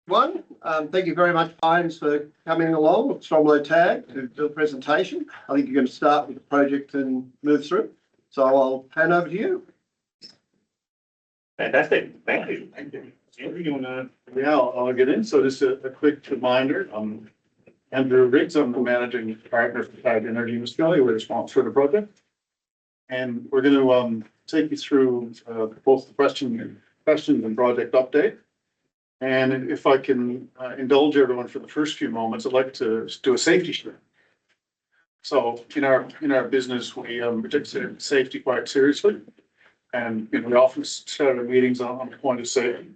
One, thank you very much, Pines, for coming along with Stromlo Tag to do a presentation. I think you're going to start with the project and move through. So I'll hand over to you. Fantastic. Thank you. Thank you. Andrew, you want to? Yeah, I'll get in. So just a quick reminder, Andrew Riggs, I'm the managing partner for Tag Energy in Australia. We're the sponsor of the project. And we're going to take you through both the questions and project update. And if I can indulge everyone for the first few moments, I'd like to do a safety share. So in our business, we take safety quite seriously. And we often start our meetings on the point of safety.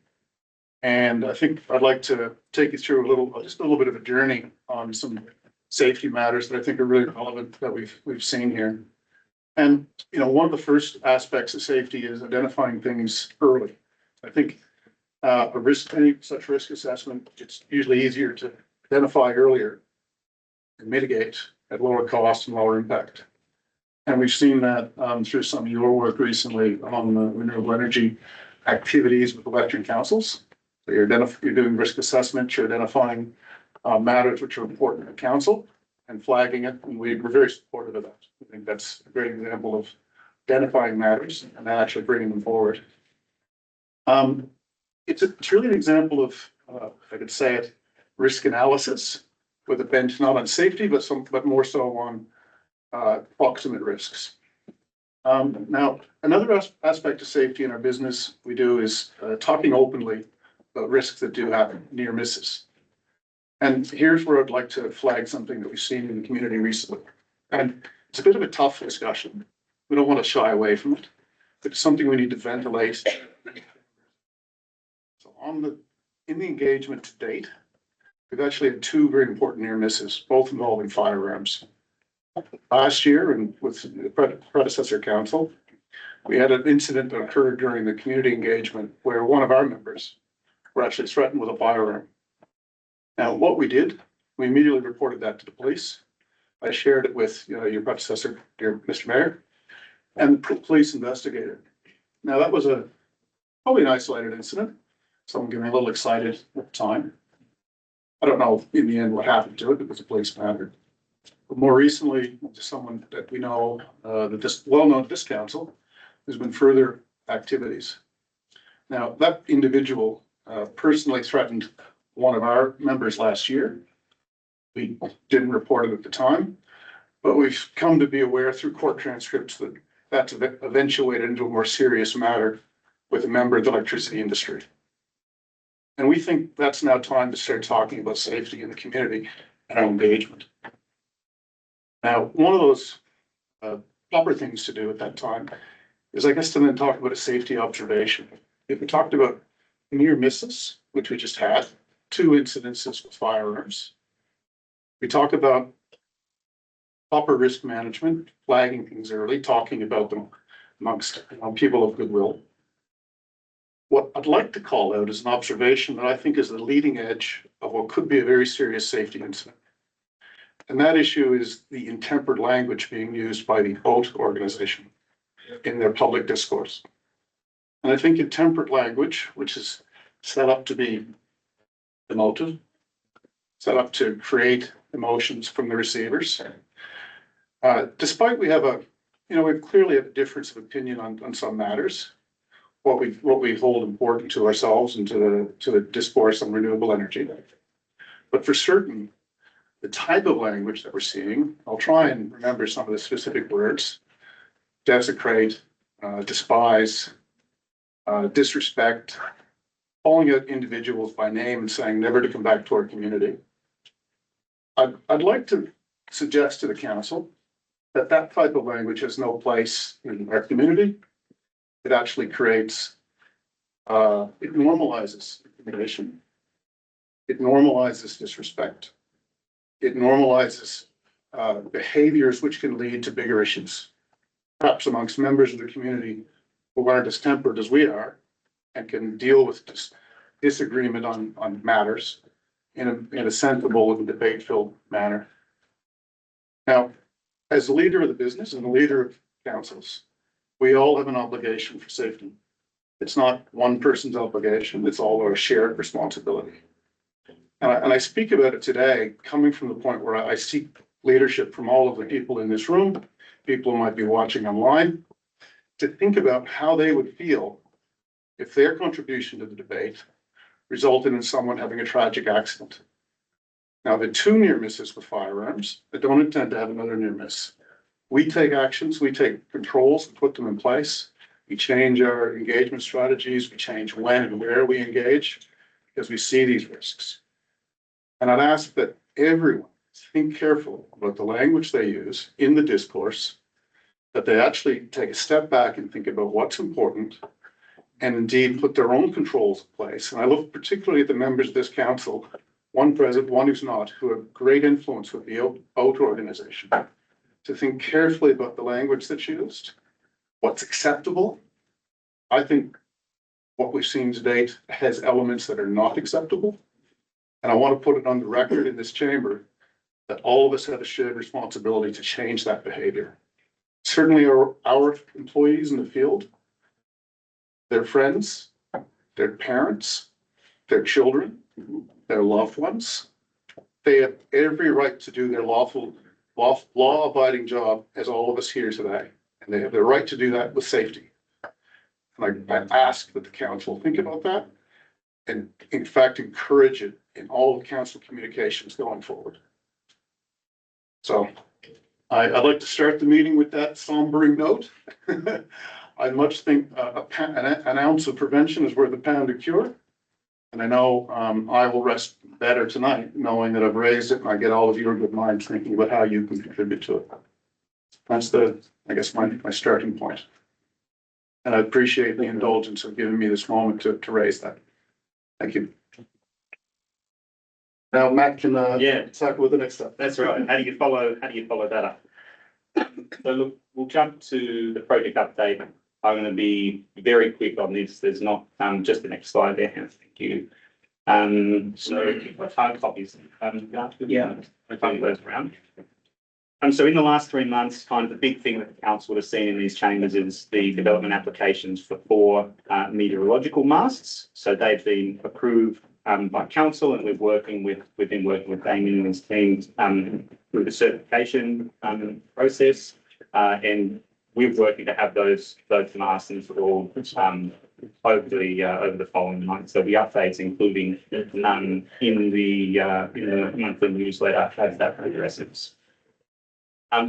And I think I'd like to take you through just a little bit of a journey on some safety matters that I think are really relevant that we've seen here. And one of the first aspects of safety is identifying things early. I think any such risk assessment, it's usually easier to identify earlier and mitigate at lower cost and lower impact. And we've seen that through some of your work recently on renewable energy activities with electric councils. So you're doing risk assessment, you're identifying matters which are important to council and flagging it. And we're very supportive of that. I think that's a great example of identifying matters and actually bringing them forward. It's really an example of, if I could say it, risk analysis with a bent not on safety, but more so on proximate risks. Now, another aspect of safety in our business we do is talking openly about risks that do happen, near misses. And here's where I'd like to flag something that we've seen in the community recently. And it's a bit of a tough discussion. We don't want to shy away from it, but it's something we need to ventilate. So in the engagement to date, we've actually had two very important near misses, both involving firearms. Last year, and with the predecessor council, we had an incident that occurred during the community engagement where one of our members were actually threatened with a firearm. Now, what we did, we immediately reported that to the police. I shared it with your predecessor, dear Mr. Mayor, and the police investigated. Now, that was probably an isolated incident. Someone getting a little excited at the time. I don't know in the end what happened to it because the police mattered. But more recently, someone that we know well known to this council, there's been further activities. Now, that individual personally threatened one of our members last year. We didn't report it at the time, but we've come to be aware through court transcripts that that's eventuated into a more serious matter with a member of the electricity industry. And we think that's now time to start talking about safety in the community and our engagement. Now, one of those proper things to do at that time is, I guess, to then talk about a safety observation. If we talked about near misses, which we just had, 2 incidences with firearms. We talk about proper risk management, flagging things early, talking about them amongst people of goodwill. What I'd like to call out is an observation that I think is the leading edge of what could be a very serious safety incident. And that issue is the intemperate language being used by the boat organization in their public discourse. And I think intemperate language, which is set up to be emotive, set up to create emotions from the receivers. Despite we clearly have a difference of opinion on some matters, what we hold important to ourselves and to the discourse on renewable energy. But for certain, the type of language that we're seeing, I'll try and remember some of the specific words: desecrate, despise, disrespect, calling out individuals by name and saying never to come back to our community. I'd like to suggest to the council that type of language has no place in our community. It actually creates, it normalizes intimidation. It normalizes disrespect. It normalizes behaviors which can lead to bigger issues, perhaps amongst members of the community who aren't as tempered as we are and can deal with disagreement on matters in a sensible and debate-filled manner. Now, as the leader of the business and the leader of councils, we all have an obligation for safety. It's not one person's obligation, it's all our shared responsibility. And I speak about it today, coming from the point where I seek leadership from all of the people in this room, people who might be watching online, to think about how they would feel if their contribution to the debate resulted in someone having a tragic accident. Now, the two near misses with firearms, I don't intend to have another near miss. We take actions, we take controls and put them in place. We change our engagement strategies, we change when and where we engage, because we see these risks. And I'd ask that everyone think carefully about the language they use in the discourse, that they actually take a step back and think about what's important, and indeed put their own controls in place. And I look particularly at the members of this council, one present, one who's not, who have great influence with the OAT organization, to think carefully about the language that's used, what's acceptable. I think what we've seen to date has elements that are not acceptable. And I want to put it on the record in this chamber that all of us have a shared responsibility to change that behavior. Certainly our employees in the field, their friends, their parents, their children, their loved ones, they have every right to do their law-abiding job as all of us here today. And they have the right to do that with safety. And I ask that the council think about that and in fact encourage it in all of council communications going forward. So I'd like to start the meeting with that sombering note. I much think an ounce of prevention is worth a pound of cure. And I know I will rest better tonight knowing that I've raised it and I get all of your good minds thinking about how you can contribute to it. That's I guess my starting point. And I appreciate the indulgence of giving me this moment to raise that. Thank you. Now Matt can tackle with the next step. That's right. How do you follow that up? So look, we'll jump to the project update. I'm going to be very quick on this. There's not just the next slide there. Thank you. So hard copies. Yeah, I can't those around. So in the last 3 months, kind of the big thing that the council would have seen in these chambers is the development applications for 4 meteorological masts. So they've been approved by council, and we've been working with Damien and his team through the certification process, and we're working to have those masts installed over the following months. There'll be updates, including in the monthly newsletter as that progresses.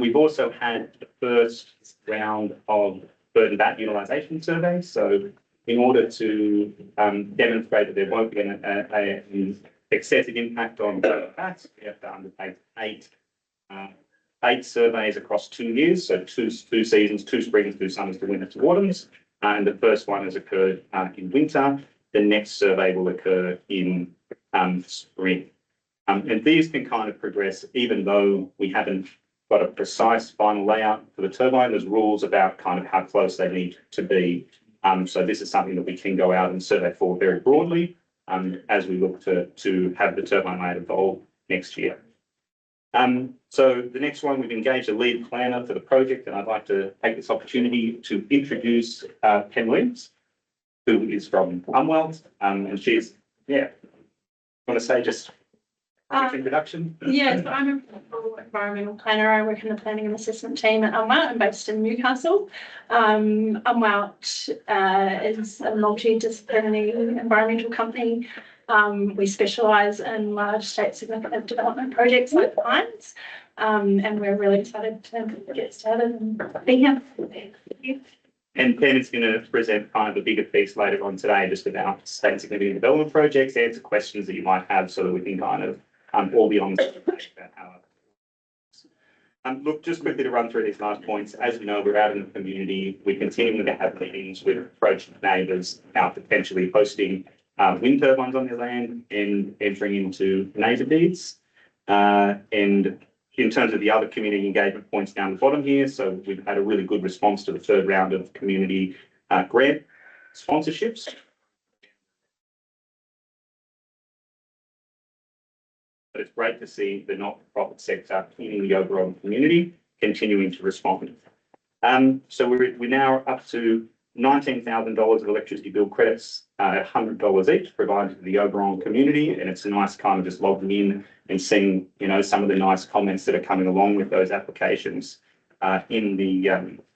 We've also had the first round of bird and bat utilisation surveys. So in order to demonstrate that there won't be an excessive impact on bird and bats, we have to undertake 8 surveys across 2 years. So two seasons, 2 springs, 2 summers, 2 winters, 2 autumns. And the first one has occurred in winter. The next survey will occur in spring. And these can kind of progress even though we haven't got a precise final layout for the turbine. There's rules about kind of how close they need to be. So this is something that we can go out and survey for very broadly as we look to have the turbine layout evolve next year. So the next one, we've engaged a lead planner for the project, and I'd like to take this opportunity to introduce Pen Williams, who is from Umwelt, and she's, want to say just quick introduction? Yeah, so I'm a environmental planner. I work in the planning and assessment team at Umwelt. I'm based in Newcastle. Umwelt is a multidisciplinary environmental company. We specialise in large state significant development projects like pines, and we're really excited to get started and be here. Thank you. And Pen is going to present kind of a bigger piece later on today, just about state significant development projects, answer questions that you might have so that we can kind of all be on the same page about how look, just quickly to run through these last points. As you know, we're out in the community. We're continuing to have meetings with approached neighbours about potentially hosting wind turbines on their land and entering into neighbour deeds. And in terms of the other community engagement points down the bottom here, so we've had a really good response to the 3rd round of community grant sponsorships. But it's great to see the not-for-profit sector in the overall community continuing to respond. So we're now up to $19,000 of electricity bill credits at $100 each provided to the Oberon community. And it's a nice kind of just logging in and seeing, some of the nice comments that are coming along with those applications in the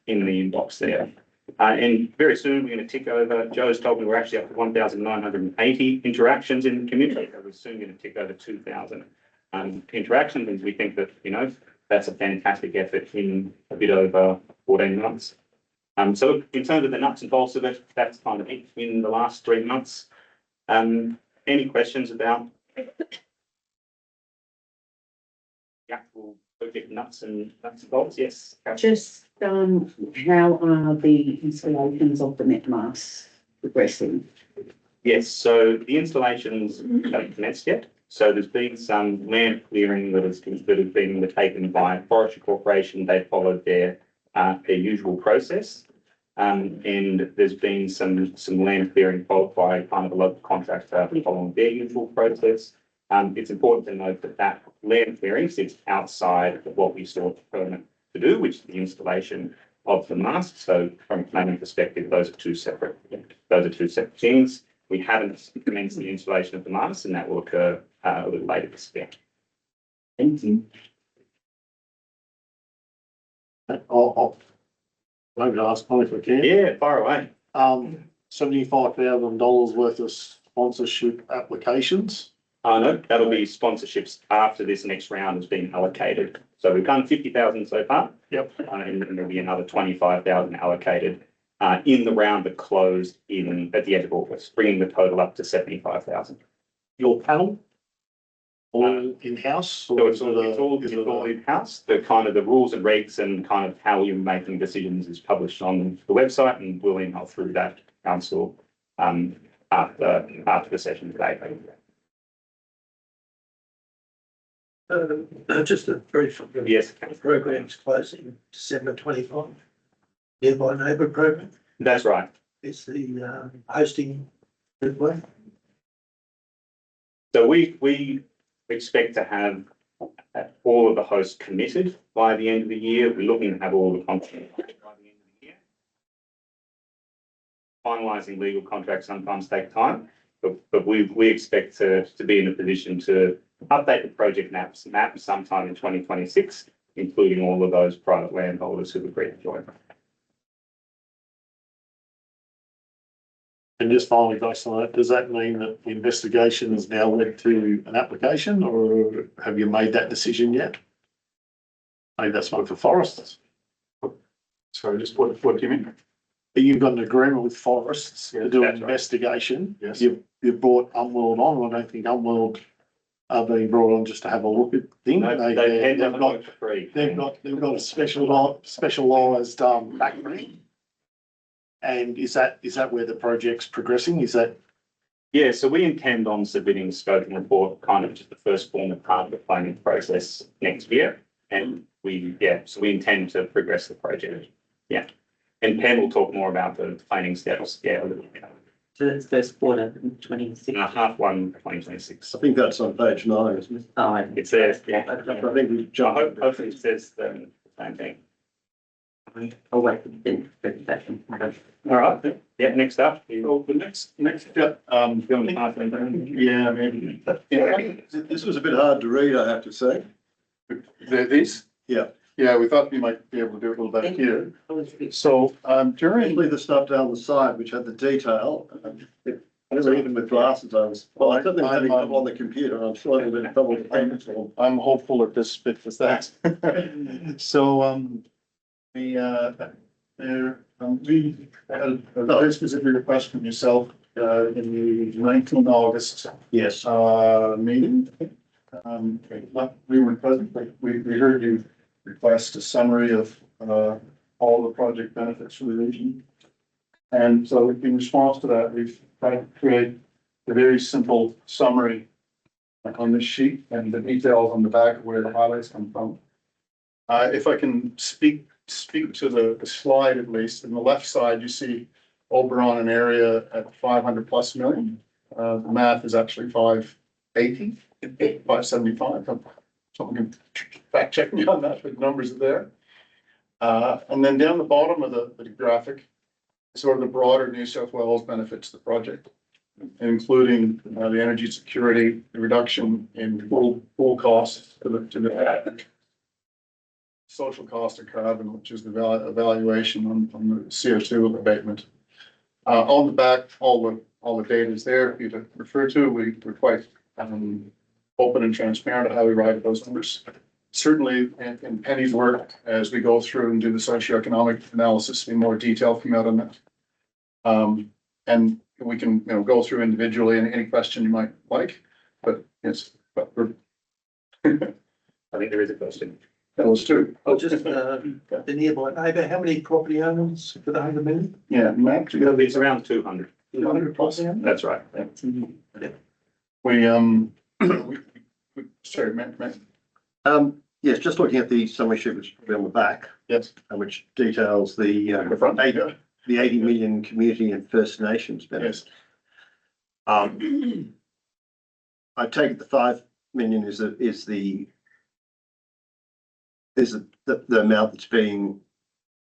inbox there. And very soon we're going to tick over. Joe's told me we're actually up to 1,980 interactions in the community. So we're soon going to tick over 2,000 interactions. And we think that, that's a fantastic effort in a bit over 14 months. So in terms of the nuts and bolts of it, that's kind of it in the last 3 months. Any questions about the actual project nuts and bolts? Yes. Just, how are the installations of the net masts progressing? Yes, so the installations haven't commenced yet. So there's been some land clearing that has been undertaken by Forestry Corporation. They followed their usual process. And there's been some land clearing followed by kind of a local contractor following their usual process. It's important to note that land clearing sits outside of what we sought the permit to do, which is the installation of the mast. So from a planning perspective, those are two separate things. We haven't commenced the installation of the mast, and that will occur a little later this year. Thank you. I'll maybe ask one if I can. Yeah, far away. $75,000 worth of sponsorship applications. No, that'll be sponsorships after this next round has been allocated. So we've done 50,000 so far. Yep. And then there'll be another 25,000 allocated in the round that closed at the end of August, bringing the total up to 75,000. Your panel? All in-house? So it's all in-house. The kind of the rules and regs and kind of how you're making decisions is published on the website, and we'll email through that to council after the session today. Just a brief. Yes. Program's closing December 25. Nearby neighbour program. That's right. It's the hosting good way. So we expect to have all of the hosts committed by the end of the year. We're looking to have all the contracts by the end of the year. Finalising legal contracts sometimes take time, but we expect to be in a position to update the project map sometime in 2026, including all of those private landholders who agreed to join. And just finally, based on that, does that mean that the investigation has now led to an application, or have you made that decision yet? Maybe that's one for forests. So just what do you mean? You've got an agreement with forests to do an that's right. investigation. Yes. You've brought Unworld on. I don't think Unworld are being brought on just to have a look at things. No, They've got for free. They've got a specialised background. And is that where the project's progressing? Is that? Yeah, so we intend on submitting a scoping report, kind of just the first form of part of the planning process next year. And so we intend to progress the project. Yeah. And Pam will talk more about the planning steps. Yeah, a little bit. So that's first quarter 2026. Half 2026. I think that's on page 9, isn't it? Oh, It's there, yeah. I think we jumped. Hopefully it says the same thing. I'll wait for the presentation. All right. Yeah, next up. Oh, the next, yeah, yeah, maybe. Yeah, This was a bit hard to read, I have to say. these? Yeah. Yeah, we thought we might be able to do it a little better here. So, during, Particularly the stuff down the side, which had the detail. Even with glasses, I certainly having trouble on the computer, and I'm still having a bit of trouble with payments. I'm hopeful that this bit was that. So, we had a very specific request from yourself, in the 19th August, Yes. meeting. We weren't present, but we heard you request a summary of, all the project benefits for the region. And so in response to that, we've tried to create a very simple summary on this sheet and the details on the back of where the highlights come from. If I can speak to the slide, at least, in the left side, you see Oberon an area at 500 plus million. The math is actually 580, 575. Someone can fact check me on that, but the numbers are there. And then down the bottom of the graphic, sort of the broader New South Wales benefits of the project, including the energy security, the reduction in pool costs to the social cost of carbon, which is the evaluation on the CO2 abatement. On the back, all the data is there for you to refer to. We're quite open and transparent at how we arrive at those numbers. Certainly in Penny's work, as we go through and do the socioeconomic analysis, be more detail come out on that. And we can, go through individually and any question you might like, but yes, but we're. I think there is a question. Those two. Oh, just, the nearby neighbour, how many property owners for the 100 million? Yeah, Matt, It's around 200. 200 property owners? That's right. sorry, Matt. Yes, just looking at the summary sheet, which is probably on the back, Yes. which details The front. the 80 million community and First Nations benefits. Yes. I take it the 5 million is the amount that's being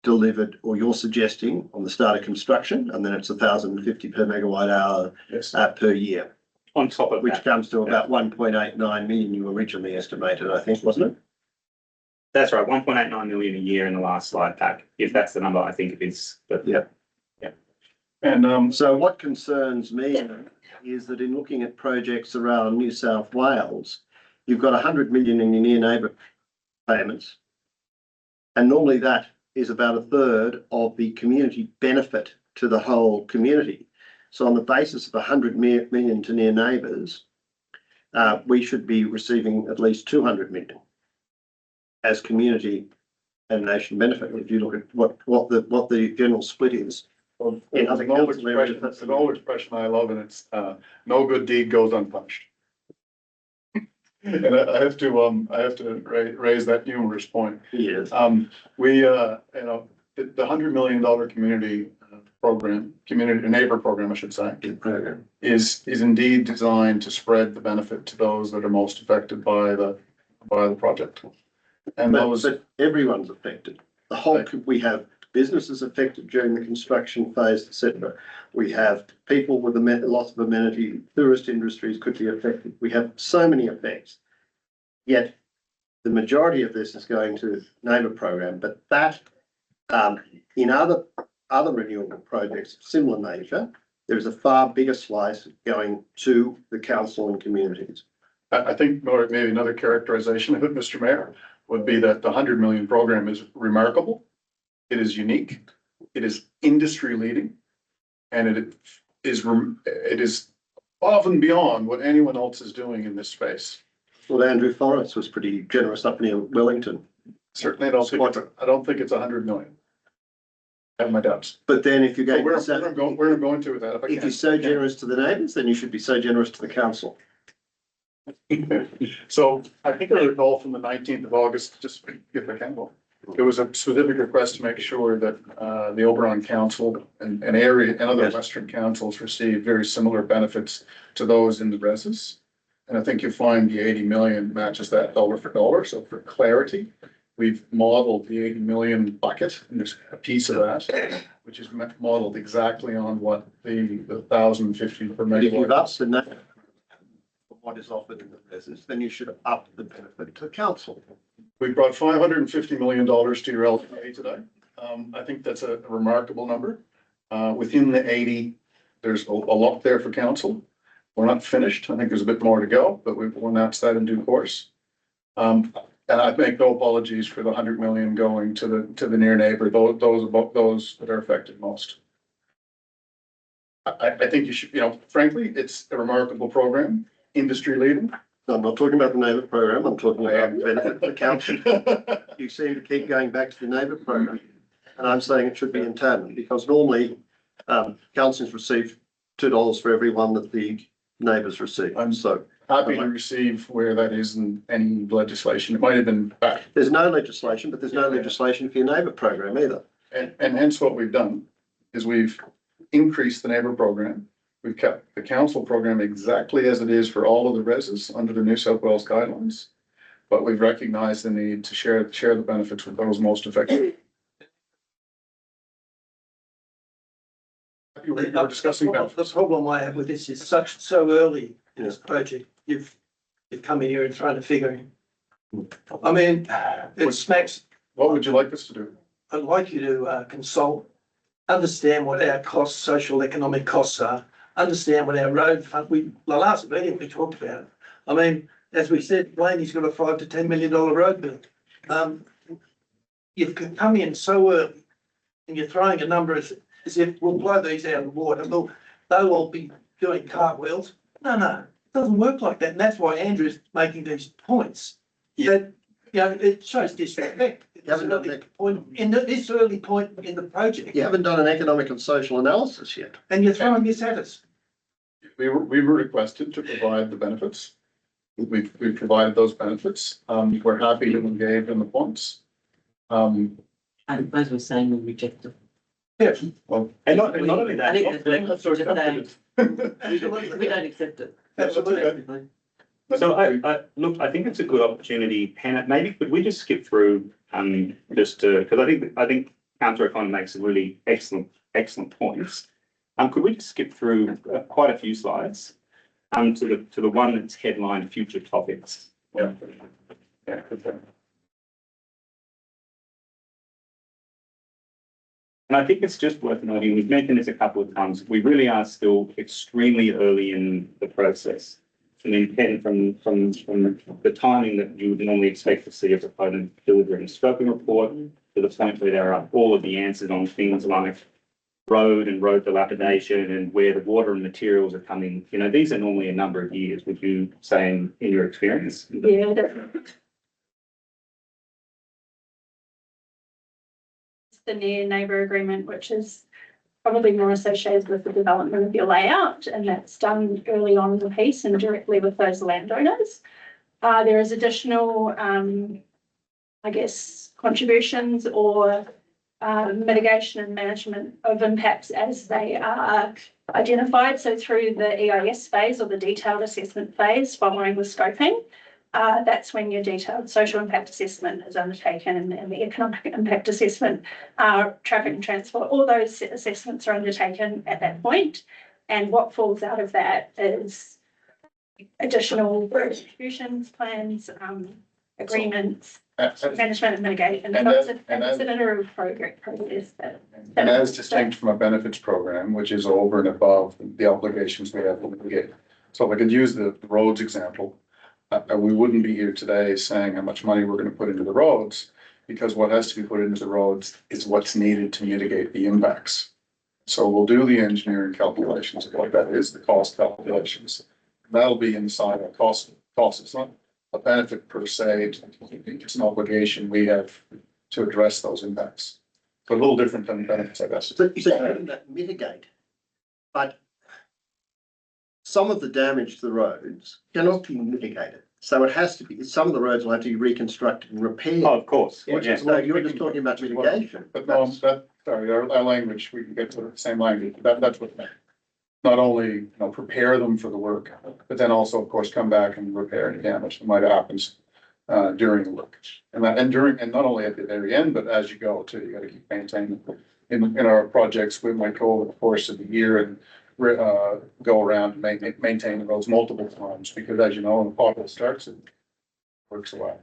delivered, or you're suggesting on the start of construction, and then it's 1,050 per megawatt hour Yes. per year, On top of which that, comes to about 1.89 million you originally estimated, I think, wasn't it? that's right, 1.89 million a year in the last slide pack, if that's the number I think it is, but. Yeah. And So what concerns me is that in looking at projects around New South Wales, you've got 100 million in your near neighbour payments. And normally that is about a third of the community benefit to the whole community. So on the basis of 100 million to near neighbours, we should be receiving at least 200 million as community and nation benefit. If you look at what the general split is. In other council areas, that's an old expression I love, and it's no good deed goes unpunished. And I have to raise that humorous point. Yes. The $100 million community program, community neighbor program, I should say, Program. is indeed designed to spread the benefit to those that are most affected by the project. And But everyone's affected. The whole, we have businesses affected during the construction phase, etc. We have people with loss of amenity, tourist industries could be affected. We have so many effects. Yet the majority of this is going to neighbour program, but that in other renewable projects of similar nature, there is a far bigger slice going to the council and communities. I think maybe another characterization of it, Mr. Mayor, would be that the 100 million program is remarkable. It is unique. It is industry leading, and it is often beyond what anyone else is doing in this space. Well, Andrew Forrest was pretty generous up near Wellington. Certainly, I don't think it's 100 million. I have my doubts. But then if you're So going where I'm going to with that, if I if can. you're so generous to the neighbours, then you should be so generous to the council. So I think I recall from the 19th of August, just if I can, there was a specific request to make sure that the Oberon Council and other Yes. Western councils receive very similar benefits to those in the reses. And I think you'll find the 80 million matches that dollar for dollar. So for clarity, we've modeled the 80 million bucket, and there's a piece of that, which is modeled exactly on what the 1,050 per But if you've megawatt. upped the neighbour for what is offered in the residents, then you should up the benefit to the council. We brought $550 million to your LPA today. I think that's a remarkable number. Within the 80, there's a lot there for council. We're not finished. I think there's a bit more to go, but we'll announce that in due course. And I make no apologies for the 100 million going to the near neighbor, those that are affected most. I think you should, frankly, it's a remarkable program, industry leading. I'm not talking about the neighbour program, I'm talking about the benefit to the council. You seem to keep going back to the neighbour program. And I'm saying it should be in tandem, because normally councils receive $2 for every one that the neighbours receive. So Happy to receive where that is in any legislation. It might have been back. there's no legislation, but there's no legislation for your neighbour program either. And hence what we've done is we've increased the neighbor program. We've kept the council program exactly as it is for all of the reses under the New South Wales guidelines. But we've recognized the need to share the benefits with those most affected. you were discussing that. The problem I have with this is so early in this project, you've come in here and trying to figure in. I mean, it smacks, What would you like us to do? I'd like you to consult, understand what our costs, social economic costs are, understand what our road fund, the last meeting we talked about it. I mean, as we said, Blaney's got a $5 to $10 million road bill. You've come in so early and you're throwing a number as if we'll blow these out of the water. They'll all be doing cartwheels. No, it doesn't work like that. And that's why Andrew's making these points. That, you know, it shows disrespect. haven't done that. Point in this early point in the project. You haven't done an economic and social analysis yet. And you're throwing this at us. We were requested to provide the benefits. We've provided those benefits. We're happy to engage in the points. I suppose we're saying we reject it. Yeah, well. And not only that. I think that's So just saying accepted. we don't accept it. Absolutely. So I think it's a good opportunity, Hannah, maybe could we just skip through, just to, because I think Councillor O'Connor makes some really excellent points. Could we just skip through quite a few slides, to the one that's headlined future topics? Yeah. And I think it's just worth noting, we've mentioned this a couple of times, we really are still extremely early in the process. And then from the timing that you would normally expect to see a proponent delivering a scoping report to the point where there are all of the answers on things like road and road dilapidation and where the water and materials are coming. You know, these are normally a number of years, would you say in your experience? Yeah, the near neighbour agreement, which is probably more associated with the development of your layout, and that's done early on in the piece and directly with those landowners. There is additional, I guess, contributions or mitigation and management of impacts as they are identified. So through the EIS phase or the detailed assessment phase following the scoping, that's when your detailed social impact assessment is undertaken and the economic impact assessment, traffic and transport, all those assessments are undertaken at that point. And what falls out of that is additional distributions plans, agreements, management and mitigation. And It's as- and as- an iterative process. And as distinct from a benefits program, which is over and above the obligations we have to mitigate. So if I could use the roads example, we wouldn't be here today saying how much money we're going to put into the roads, because what has to be put into the roads is what's needed to mitigate the impacts. So we'll do the engineering calculations of what that is, the cost calculations. That'll be inside our cost. It's not a benefit per se. It's an obligation we have to address those impacts. So a little different than benefits, I guess. So you can that mitigate, but some of the damage to the roads cannot be mitigated. So it has to be, some of the roads will have to be reconstructed and repaired. Oh, of course. Which Yeah. is No, you're just talking about mitigation. But no, sorry, our language, we can get to the same language, that's what it meant. Not only, prepare them for the work, but then also, of course, come back and repair any damage that might happen during the work. And not only at the very end, but as you go too, you gotta keep maintaining. In our projects, we might go over the course of the year and go around and maintain the roads multiple times, because as you know, when the pothole starts, it works away.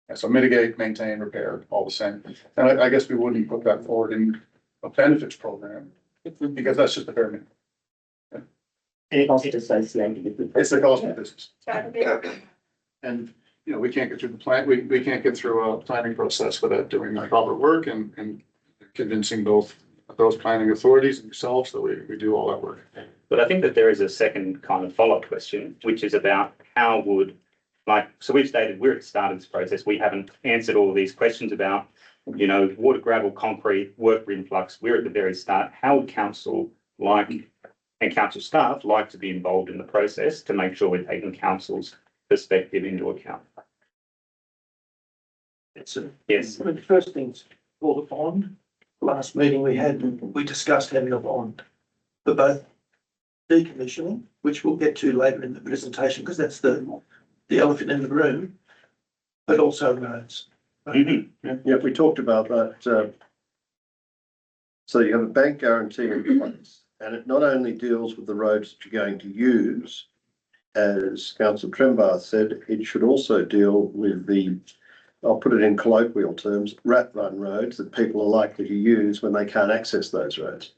And so mitigate, maintain, repair, all the same. And I guess we wouldn't put that forward in a benefits program, because that's just a bare minimum. Cost associated with the. It's the cost of business. So, And, we can't get through the plan, we can't get through a planning process without doing the proper work and convincing both those planning authorities and yourselves that we do all that work. But I think that there is a second kind of follow-up question, which is about how would, so we've stated we're at the start of this process. We haven't answered all of these questions about, water, gravel, concrete, work influx. We're at the very start. How would council and council staff like to be involved in the process to make sure we're taking council's perspective into account? Yes. I mean, the first thing's for the bond. Last meeting we had, we discussed having a bond for both decommissioning, which we'll get to later in the presentation, because that's the elephant in the room, but also roads. Yeah, we talked about that. So you have a bank guarantee in place. and it not only deals with the roads that you're going to use, as Councillor Trembath said, it should also deal with the, I'll put it in colloquial terms, rat run roads that people are likely to use when they can't access those roads.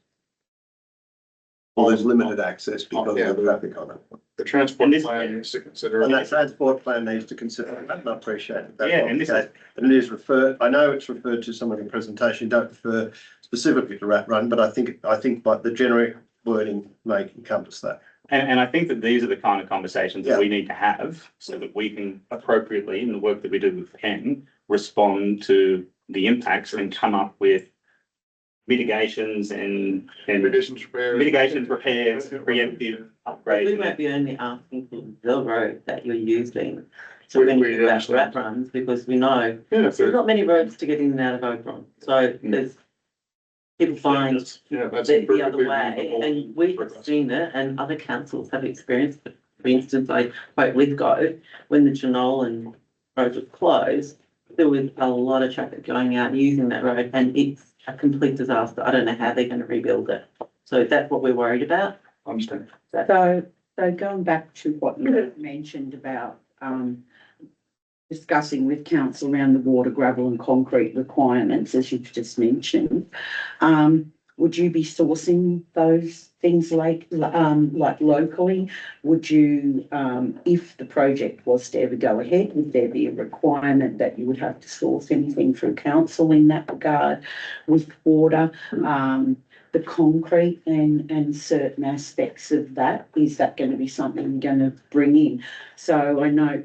Or there's limited access because of the traffic on it. The transport And this- plan needs to consider. And that transport plan needs to consider that, and I appreciate it. That's Yeah, not and the this case. And it is referred, I know it's referred to some of the presentation, don't refer specifically to rat run, but I think like the generic wording may encompass that. And I think that these are the kind of conversations that we need to have so that we can appropriately, in the work that we do with Ken, respond to the impacts and come up with mitigations and Mitigations, repairs. repairs, preemptive We upgrades. won't be only asking for the road that you're using. So We- when we you about understand. rat runs, because we know Yeah, there's not many roads to get in and out of Oberon. So there's people find yeah, that's. the other way, and we have seen it, and other councils have experienced it. For instance, I spoke with Lithgow, when the Chenol road was closed, there was a lot of traffic going out using that road, and it's a complete disaster. I don't know how they're going to rebuild it. So that's what we're worried about. Understand. So going back to what you mentioned about, discussing with council around the water, gravel and concrete requirements, as you've just mentioned, would you be sourcing those things like locally? Would you, if the project was to ever go ahead, would there be a requirement that you would have to source anything through council in that regard with water? The concrete and certain aspects of that, is that going to be something you're going to bring in? So I know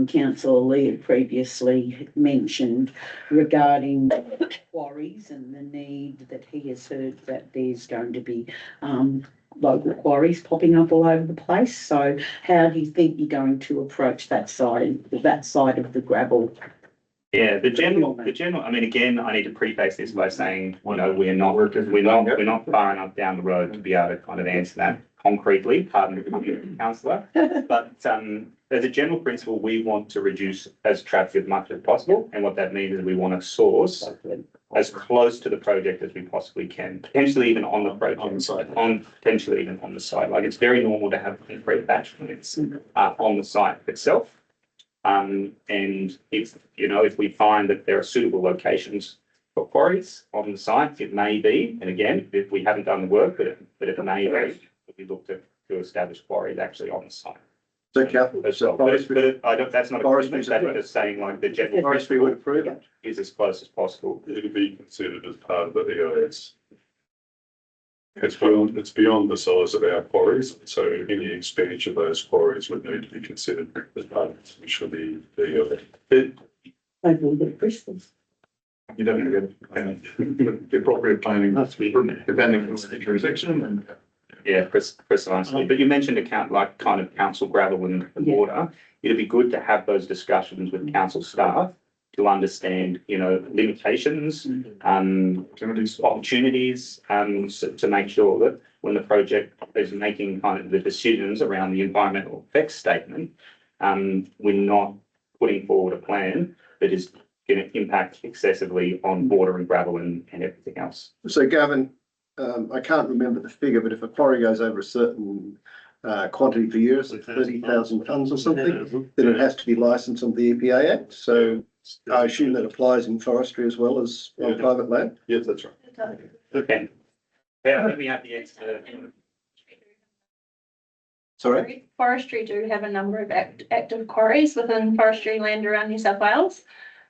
Councillor Lee had previously mentioned regarding quarries and the need that he has heard that there's going to be local quarries popping up all over the place. So how do you think you're going to approach that side of the gravel? Yeah, the general, I mean, again, I need to preface this by saying, you know, we're not far enough down the road to be able to kind of answer that concretely, pardon me, councillor. But as a general principle, we want to reduce as traffic as much as possible. And what that means is we want to source as close to the project as we possibly can, potentially even on the project, potentially even on the site. Like, it's very normal to have concrete batch units on the site itself. And if we find that there are suitable locations for quarries on the site, it may be, and again, if we haven't done the work, but it may be, we look to establish quarries actually on the site. So Councillor, As well. But I don't, that's not a Forestry commitment, that's just saying like the general Forestry would approve it. is as close as possible. It'll be considered as part of the EIS. It's beyond the size of our quarries, so any expansion of those quarries would need to be considered as part of the EIS. Maybe we'll get Bristol's. You don't get the appropriate planning, depending on the jurisdiction and. Yeah, precisely. But you mentioned kind of council gravel and water. It'd be good to have those discussions with council staff to understand, limitations, opportunities, to make sure that when the project is making kind of the decisions around the environmental effects statement, we're not putting forward a plan that is going to impact excessively on water and gravel and everything else. So Gavin, I can't remember the figure, but if a quarry goes over a certain quantity per year, so 30,000 tonnes or something, then it has to be licensed on the EPA Act. So I assume that applies in forestry as well as on private land. Yes, that's right. Okay. Yeah, I think we have the expert. Sorry? Forestry do have a number of active quarries within forestry land around New South Wales.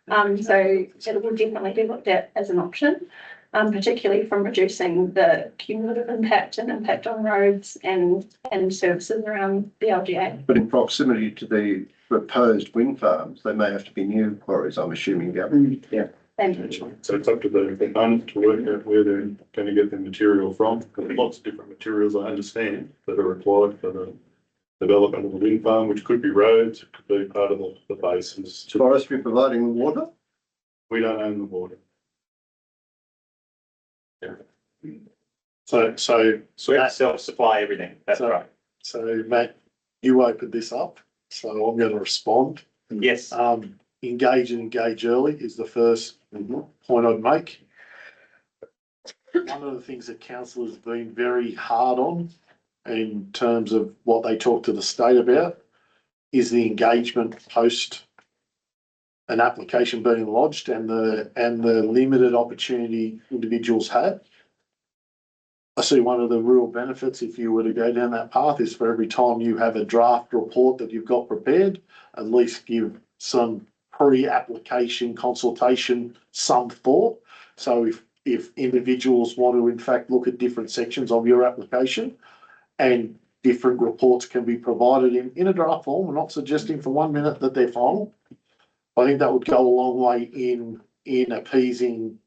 So it will definitely be looked at as an option, particularly from reducing the cumulative impact on roads and services around the LGA. But in proximity to the proposed wind farms, they may have to be new quarries, I'm assuming, Gavin. Yeah. Thank you. So it's up to the fund to work out where they're going to get the material from. There's lots of different materials, I understand, that are required for the development of the wind farm, which could be roads, it could be part of the basins. Forestry providing the water? We don't own the water. So So we have to self-supply everything. That's So- right. So Matt, you opened this up, so I'm going to respond. Yes. Engage and engage early is the first point I'd make. one of the things that council has been very hard on in terms of what they talk to the state about is the engagement post an application being lodged and the limited opportunity individuals had. I see one of the real benefits, if you were to go down that path, is for every time you have a draft report that you've got prepared, at least give some pre-application consultation some thought. So if individuals want to in fact look at different sections of your application and different reports can be provided in a draft form, we're not suggesting for 1 minute that they're final. I think that would go a long way in appeasing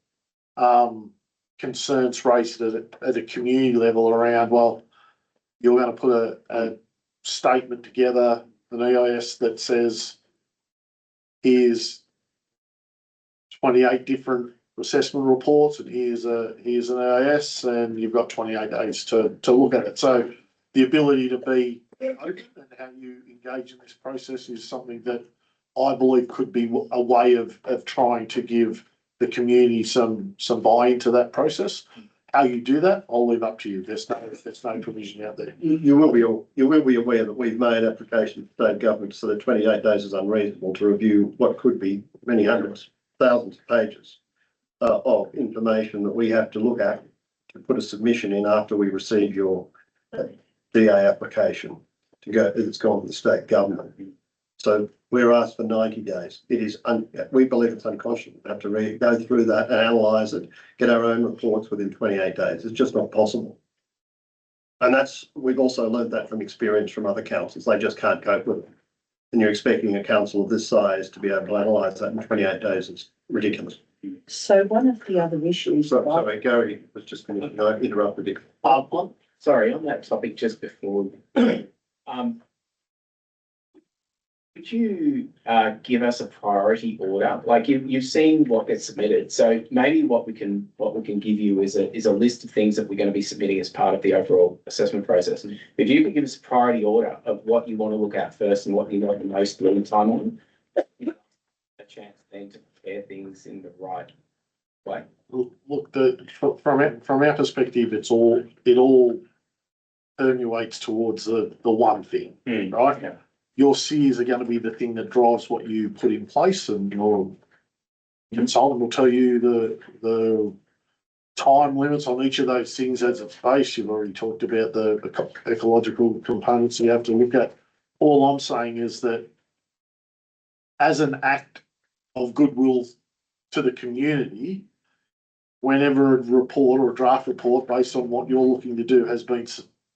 concerns raised at a community level around, well, you're going to put a statement together, an EIS that says here's 28 different assessment reports and here's an EIS and you've got 28 days to look at it. So the ability to be open and how you engage in this process is something that I believe could be a way of trying to give the community some buy-in to that process. How you do that, I'll leave up to you. There's no provision out there. You will be aware that we've made applications to state governments so that 28 days is unreasonable to review what could be many hundreds, thousands of pages of information that we have to look at to put a submission in after we receive your DA application to go, it's gone to the state government. So we're asked for 90 days. It is, we believe it's unconscionable to have to go through that and analyse it, get our own reports within 28 days. It's just not possible. And we've also learned that from experience from other councils. They just can't cope with it. And you're expecting a council of this size to be able to analyse that in 28 days is ridiculous. So one of the other issues. Sorry, Gary was just finishing. I interrupted you. Sorry, on that topic just before, could you give us a priority order? Like you've seen what gets submitted, so maybe what we can give you is a list of things that we're going to be submitting as part of the overall assessment process. If you could give us a priority order of what you want to look at first and what you want the most lead time on, a chance then to prepare things in the right way. Look, from our perspective, it all permeates towards the one thing, right? Yeah. Your CEs are going to be the thing that drives what you put in place, and your consultant will tell you the time limits on each of those things as it's based. You've already talked about the ecological components you have to look at. All I'm saying is that as an act of goodwill to the community, whenever a report or a draft report based on what you're looking to do has been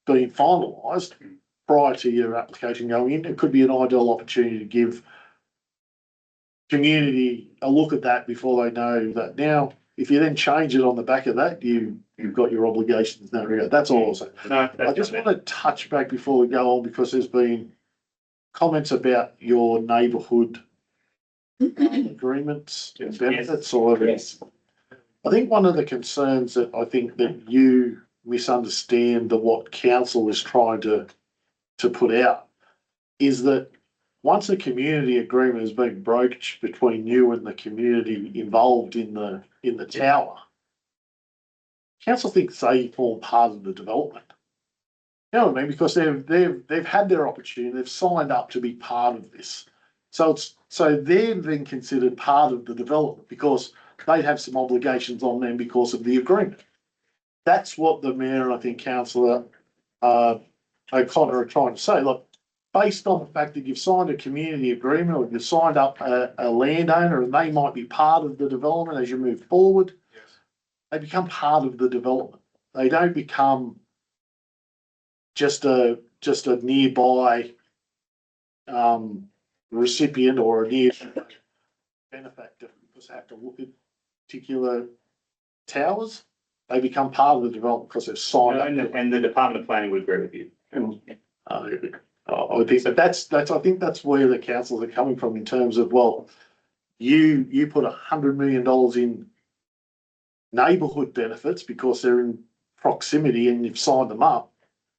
finalised prior to your application going in, it could be an ideal opportunity to give community a look at that before they know that. Now, if you then change it on the back of that, you've got your obligations in that regard. That's all I'm saying. No, I just want to touch back before we go on, because there's been comments about your neighbourhood agreements and benefits or whatever. Yes. I think one of the concerns that I think that you misunderstand that what council is trying to put out is that once a community agreement has been broached between you and the community involved in the tower, council thinks they form part of the development. You know what I mean? Because they've had their opportunity, they've signed up to be part of this. So they're then considered part of the development because they have some obligations on them because of the agreement. That's what the mayor and I think councillor O'Connor are trying to say. Look, based on the fact that you've signed a community agreement or you've signed up a landowner and they might be part of the development as you move forward, they become part of the development. They don't become just a nearby recipient or a near benefactor because they have to look at particular towers. They become part of the development because they've signed up. And the Department of Planning would agree with you. I think I think that's where the councils are coming from in terms of, well, you put $100 million in neighbourhood benefits because they're in proximity and you've signed them up.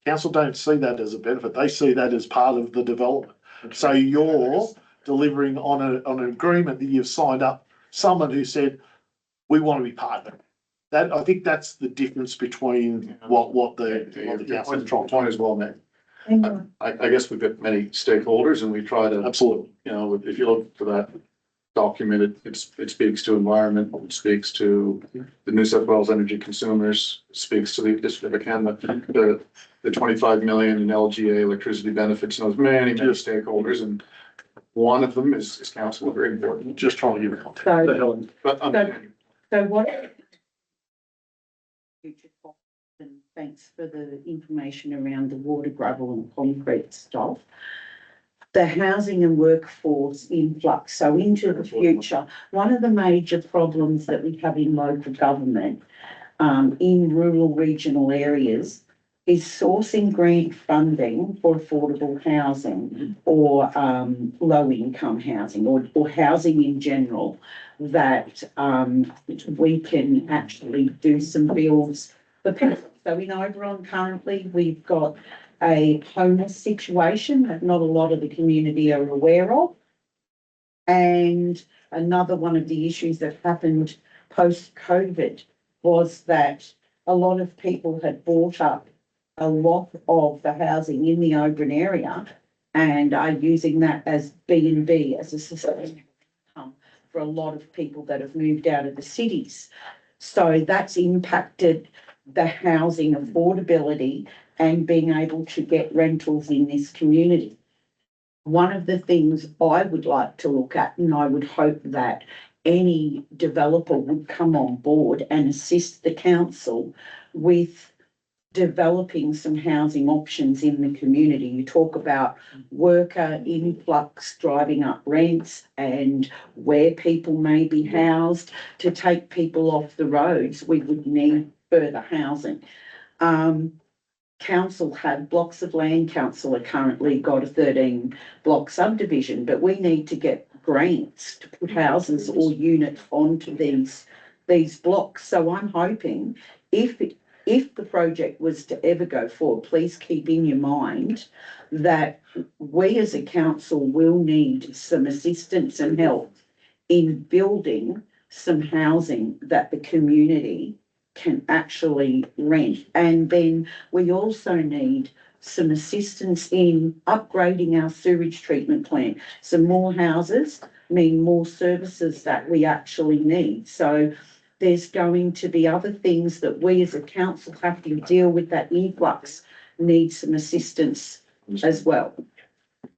Council don't see that as a benefit. They see that as part of the development. So you're delivering on an agreement that you've signed up, someone who said, we want to be part of it. That, I think that's the difference between what the council is trying to Point is well made. I guess we've got many stakeholders and we try to, absolutely. you know, if you look for that document, it speaks to environment, it speaks to the New South Wales energy consumers, speaks to the district of Canada, the 25 million in LGA electricity benefits, and those many stakeholders, and one of them is council, very important. Just trying to give a context. So, But so what? Future costs, and thanks for the information around the water, gravel and concrete stuff. The housing and workforce influx, so into the future, one of the major problems that we have in local government, in rural regional areas, is sourcing grant funding for affordable housing or low income housing or housing in general, that we can actually do some builds for people. So in Oberon currently, we've got a homeless situation that not a lot of the community are aware of. And another one of the issues that happened post-COVID was that a lot of people had bought up a lot of the housing in the Oberon area and are using that as B&B, as a sustainable income for a lot of people that have moved out of the cities. So that's impacted the housing affordability and being able to get rentals in this community. One of the things I would like to look at, and I would hope that any developer would come on board and assist the council with developing some housing options in the community. You talk about worker influx driving up rents and where people may be housed. To take people off the roads, we would need further housing. Council have blocks of land. Council are currently got a 13 block subdivision, but we need to get grants to put houses or units onto these blocks. So I'm hoping if the project was to ever go forward, please keep in your mind that we as a council will need some assistance and help in building some housing that the community can actually rent. And then we also need some assistance in upgrading our sewage treatment plant. Some more houses mean more services that we actually need. So there's going to be other things that we as a council have to deal with. That influx needs some assistance as well.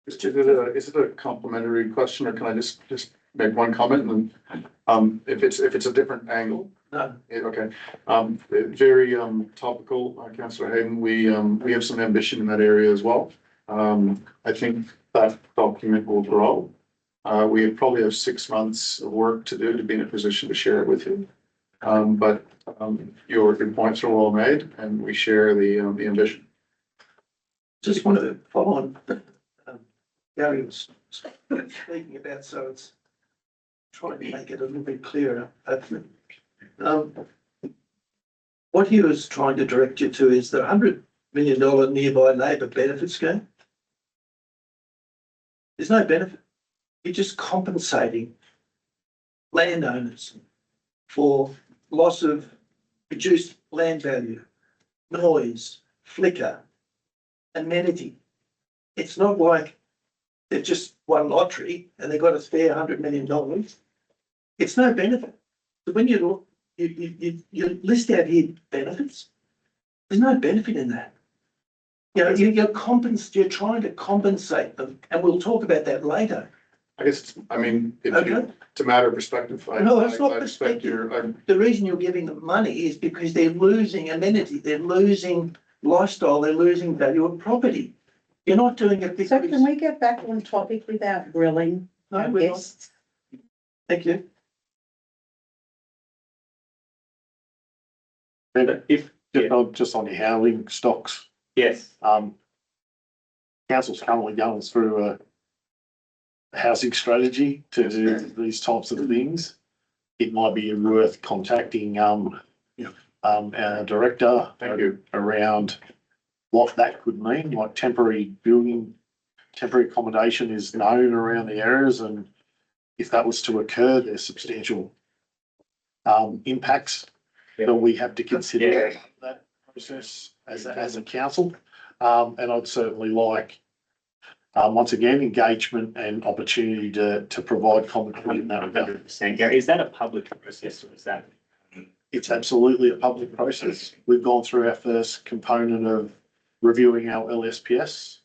is it a complimentary question, or can I just make one comment and then, if it's a different angle? No. Okay, very topical, Councillor Hayden, we have some ambition in that area as well. I think that document will grow. We probably have 6 months of work to do to be in a position to share it with you. But your points are well made and we share the ambition. Just wanted to follow on, Gary was speaking about, so it's trying to make it a little bit clearer, hopefully. What he was trying to direct you to is the $100 million nearby labour benefit scheme. There's no benefit. You're just compensating landowners for loss of reduced land value, noise, flicker, amenity. It's not like they've just won lottery and they've got a spare $100 million. It's no benefit. So when you look, you list out here benefits, there's no benefit in that. You know, you're trying to compensate them, and we'll talk about that later. I guess, it's a matter of perspective. No, it's not perspective. The reason you're giving them money is because they're losing amenity, they're losing lifestyle, they're losing value of property. You're not doing it because. So can we get back on topic without grilling our we're not. guests? Thank you. If, Just on your housing stocks, yes, council's currently going through a housing strategy to do these types of things. It might be worth contacting our director. Thank you. Around what that could mean, like temporary accommodation is known around the areas, and if that was to occur, there's substantial impacts that we have to consider that process as a council. And I'd certainly like, once again, engagement and opportunity to provide commentary in that regard. 100%. Gary, is that a public process or is that? It's absolutely a public process. We've gone through our first component of reviewing our LSPS.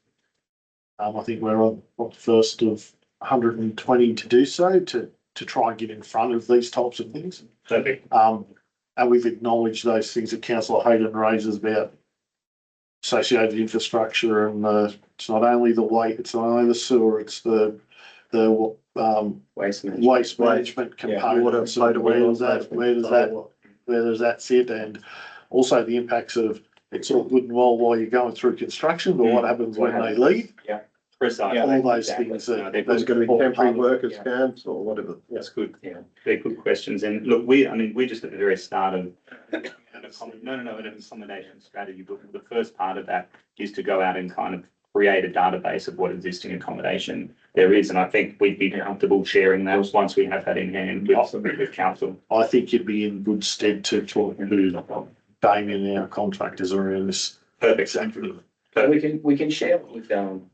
I think we're on the first of 120 to do so, to try and get in front of these types of things. Perfect. And we've acknowledged those things that Councillor Hayden raises about associated infrastructure, and it's not only the weight, it's not only the sewer, it's the Waste management. waste management components. Water, Where does that sit? And also the impacts of, it's all good and well while you're going through construction, but what happens when they leave? Precisely. All those exactly. things No, they're There's going to be all temporary part of workers it. camps or whatever. That's good. Yeah, they're good questions. And look, we're just at the very start of an accommodation strategy. But the first part of that is to go out and kind of create a database of what existing accommodation there is. And I think we'd be comfortable sharing that once we have that in hand with council. I think you'd be in good stead to talk to Damien, our contractors, around this. Perfect. Exactly. We can share what we've done on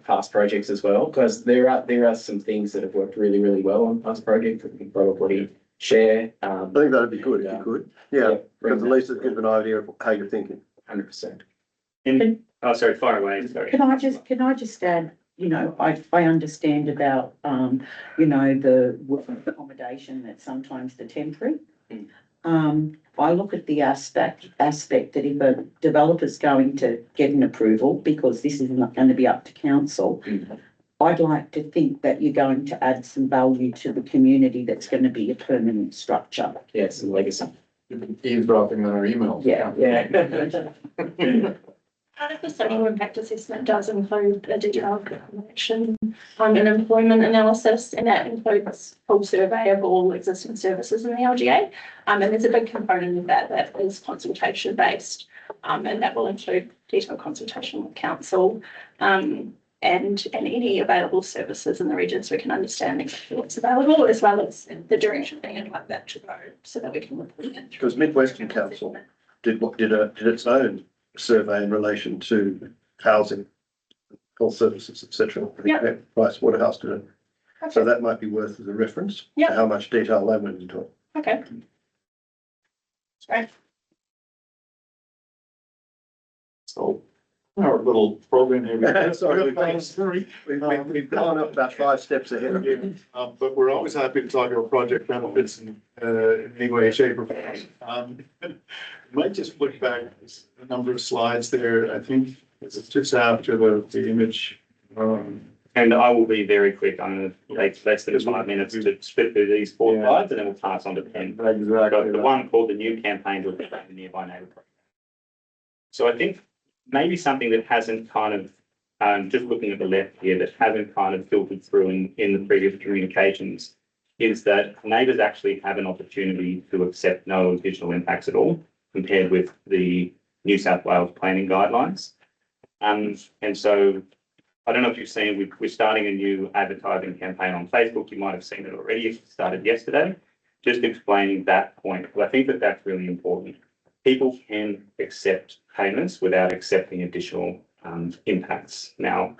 past projects as well, because there are some things that have worked really, really well on past projects that we can probably share. I think that'd be good if you could. Yeah, because at least it gives an idea of how you're thinking. 100%. Oh, sorry, fire away. Sorry. Can I just add, I understand about, the work accommodation that's sometimes the temporary. I look at the aspect that if a developer's going to get an approval, because this is not going to be up to council, I'd like to think that you're going to add some value to the community that's going to be a permanent structure. Yeah, some legacy. Eavesdropping on our emails. Yeah. Part of the social impact assessment does include a detailed accommodation and employment analysis, and that includes full survey of all existing services in the LGA. And there's a big component of that is consultation based, and that will include detailed consultation with council, and any available services in the region, so we can understand exactly what's available, as well as the direction being like that to go, so that we can report it. Because Midwestern Council did its own survey in relation to housing, health services, etc. Price Waterhouse did it. Okay. So that might be worth as a reference to Yep. how much detail they went into it. Okay. Sorry. So our little program here. Sorry, we've gone up about 5 steps ahead of you. But we're always happy to talk about project benefits in any way, shape or form. Might just look back a number of slides there. I think it's just after the image. And I will be very quick. I'm going to take less than 5 minutes to split through these 4 slides, and then we'll pass on to Pen. Exactly. The one called the new campaign to attract the nearby neighbour program. So I think maybe something that hasn't kind of, just looking at the left here, that hasn't kind of filtered through in the previous communications, is that neighbours actually have an opportunity to accept no additional impacts at all, compared with the New South Wales planning guidelines. And so I don't know if you've seen, we're starting a new advertising campaign on Facebook. You might have seen it already. It started yesterday, just explaining that point. Well, I think that that's really important. People can accept payments without accepting additional impacts. Now,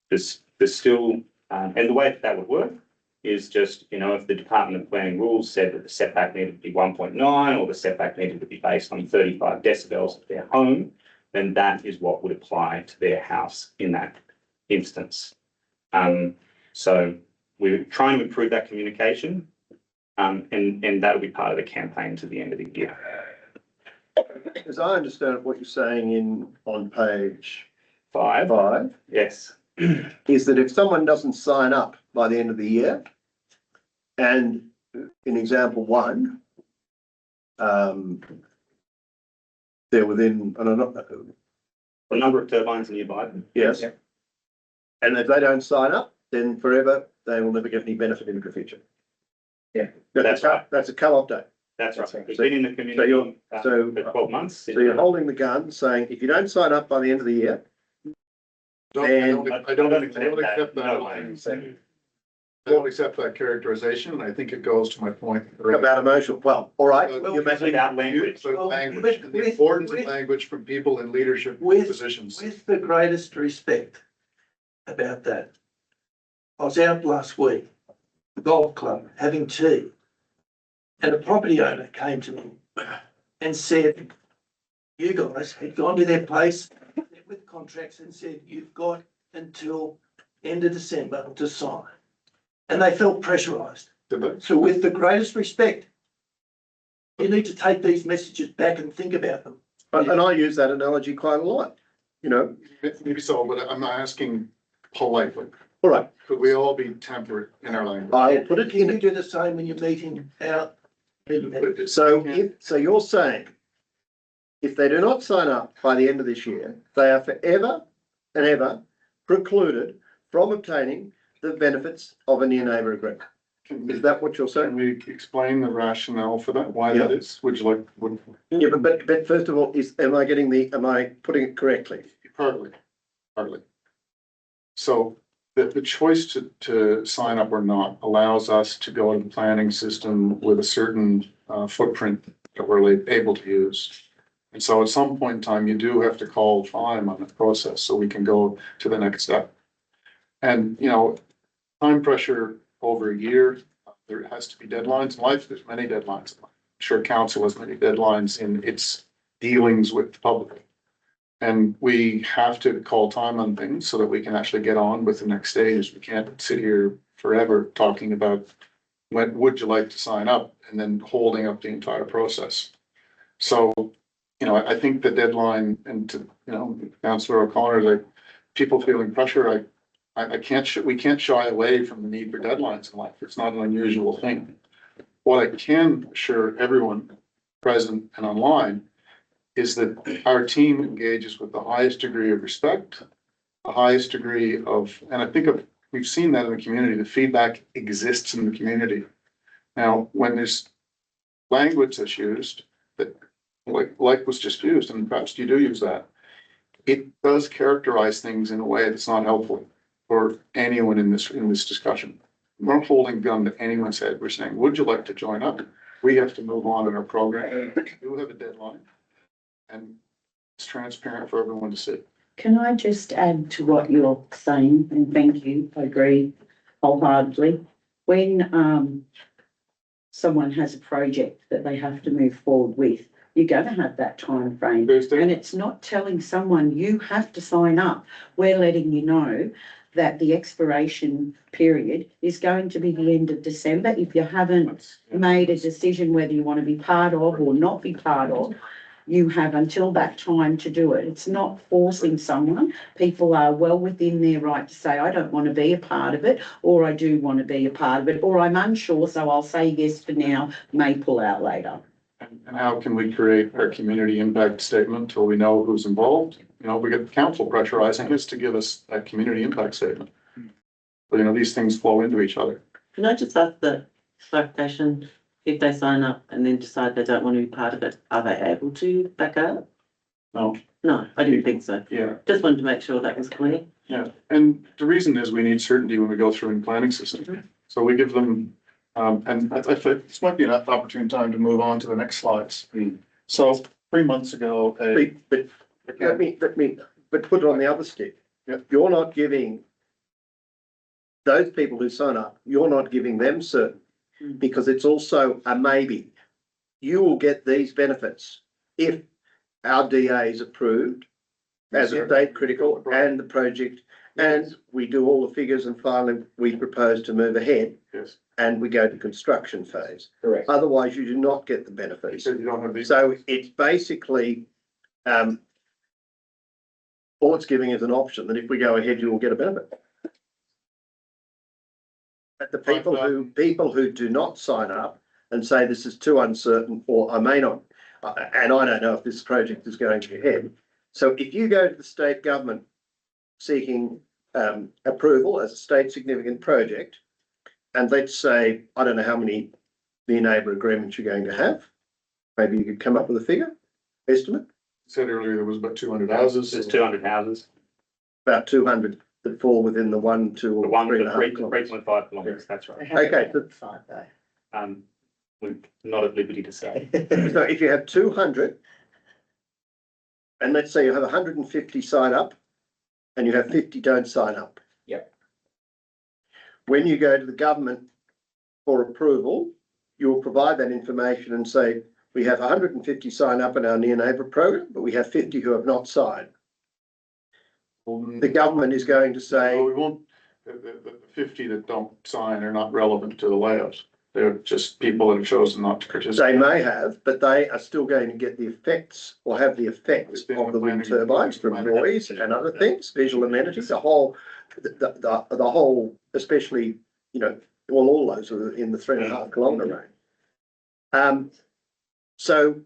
there's still, and the way that would work is just, if the Department of Planning rules said that the setback needed to be 1.9 or the setback needed to be based on 35 decibels of their home, then that is what would apply to their house in that instance. So we're trying to improve that communication, and that'll be part of the campaign to the end of the year. As I understand what you're saying on page 5. Yes. is that if someone doesn't sign up by the end of the year, and in example 1, they're within, I don't know, The number of turbines nearby. yes, and if they don't sign up, then forever they will never get any benefit in the future. Yeah. That's right. That's a cut-off date. That's right. right. We've been in the community so for 12 months. So you're holding the gun, saying if you don't sign up by the end of the year, I don't accept that. No way. I don't accept that characterization, and I think it goes to my point. About emotional, well, all right, Well, you're making, Without language. But language, and the importance of language from people in leadership positions. With the greatest respect about that. I was out last week, the golf club, having tea. And a property owner came to me and said, you guys had gone to their place with contracts and said, you've got until end of December to sign. And they felt pressurised. Did they? So with the greatest respect, you need to take these messages back and think about them. and I use that analogy quite a lot, you know, Maybe so, but I'm asking politely. all right, Could we all be temperate in our language? I'll put it Can you in. do the same when you're meeting out? So so you're saying, if they do not sign up by the end of this year, they are forever and ever precluded from obtaining the benefits of a near neighbour agreement. Is that what you're Can saying? we explain the rationale for that, why that is? Would you like, Yeah, but first of all, am I putting it correctly? partly. So the choice to sign up or not allows us to go to the planning system with a certain footprint that we're able to use. And so at some point in time, you do have to call time on the process so we can go to the next step. And, you know, time pressure over a year, there has to be deadlines in life. There's many deadlines. I'm sure council has many deadlines in its dealings with the public. And we have to call time on things so that we can actually get on with the next stage. We can't sit here forever talking about when would you like to sign up and then holding up the entire process. So, you know, I think the deadline and to, you know, Councillor O'Connor, like people feeling pressure, we can't shy away from the need for deadlines in life. It's not an unusual thing. What I can assure everyone present and online is that our team engages with the highest degree of respect, the highest degree of, and I think we've seen that in the community, the feedback exists in the community. Now, when there's language that's used that like was just used, and perhaps you do use that, it does characterize things in a way that's not helpful for anyone in this discussion. We're not holding a gun to anyone's head. We're saying, would you like to join up? We have to move on in our program. We do have a deadline. And it's transparent for everyone to see. Can I just add to what you're saying? And thank you, I agree wholeheartedly. When someone has a project that they have to move forward with, you're going to have that time frame. And it's not telling someone you have to sign up. We're letting you know that the expiration period is going to be the end of December. If you haven't made a decision whether you want to be part of or not be part of, you have until that time to do it. It's not forcing someone. People are well within their right to say, I don't want to be a part of it, or I do want to be a part of it, or I'm unsure, so I'll say yes for now, may pull out later. And how can we create our community impact statement till we know who's involved? You know, we get council pressurizing us to give us a community impact statement. But, you know, these things flow into each other. Can I just ask the clarification, if they sign up and then decide they don't want to be part of it, are they able to back out? No. No, I didn't think so. Yeah. Just wanted to make sure that was clear. Yeah. And the reason is we need certainty when we go through in planning system. So we give them, and I think this might be an opportune time to move on to the next slides. So 3 months ago, But let me, but put it on the other stick. You're not giving those people who sign up, you're not giving them certain, because it's also a maybe. You will get these benefits if our DA is approved as a state critical and the project, and we do all the figures and finally we propose to move ahead. Yes. And we go to construction phase. Correct. Otherwise, you do not get the benefits. Because you don't have these. So it's basically, all it's giving is an option that if we go ahead, you will get a benefit. But the people who do not sign up and say this is too uncertain, or I may not, and I don't know if this project is going to ahead. So if you go to the state government seeking approval as a state significant project, and let's say, I don't know how many near neighbour agreements you're going to have. Maybe you could come up with a figure, estimate, Said earlier there was about 200 houses. There's 200 houses. about 200 that fall within the 1, 2 The or one, 3.5 the kilometres. 3.5 kilometres, that's right. Okay, so, We're not at liberty to say. so if you have 200, and let's say you have 150 sign up, and you have 50 don't sign up. Yep. When you go to the government for approval, you'll provide that information and say, we have 150 sign up in our near neighbour program, but we have 50 who have not signed. The government is going to No, say, we won't, the 50 that don't sign are not relevant to the layout. They're just people that have chosen not to participate. they may have, but they are still going to get the effects or have the effects of the wind turbines from noise and other things, visual amenities, the whole, especially, you know, well, all those are in the 3.5 kilometre range. So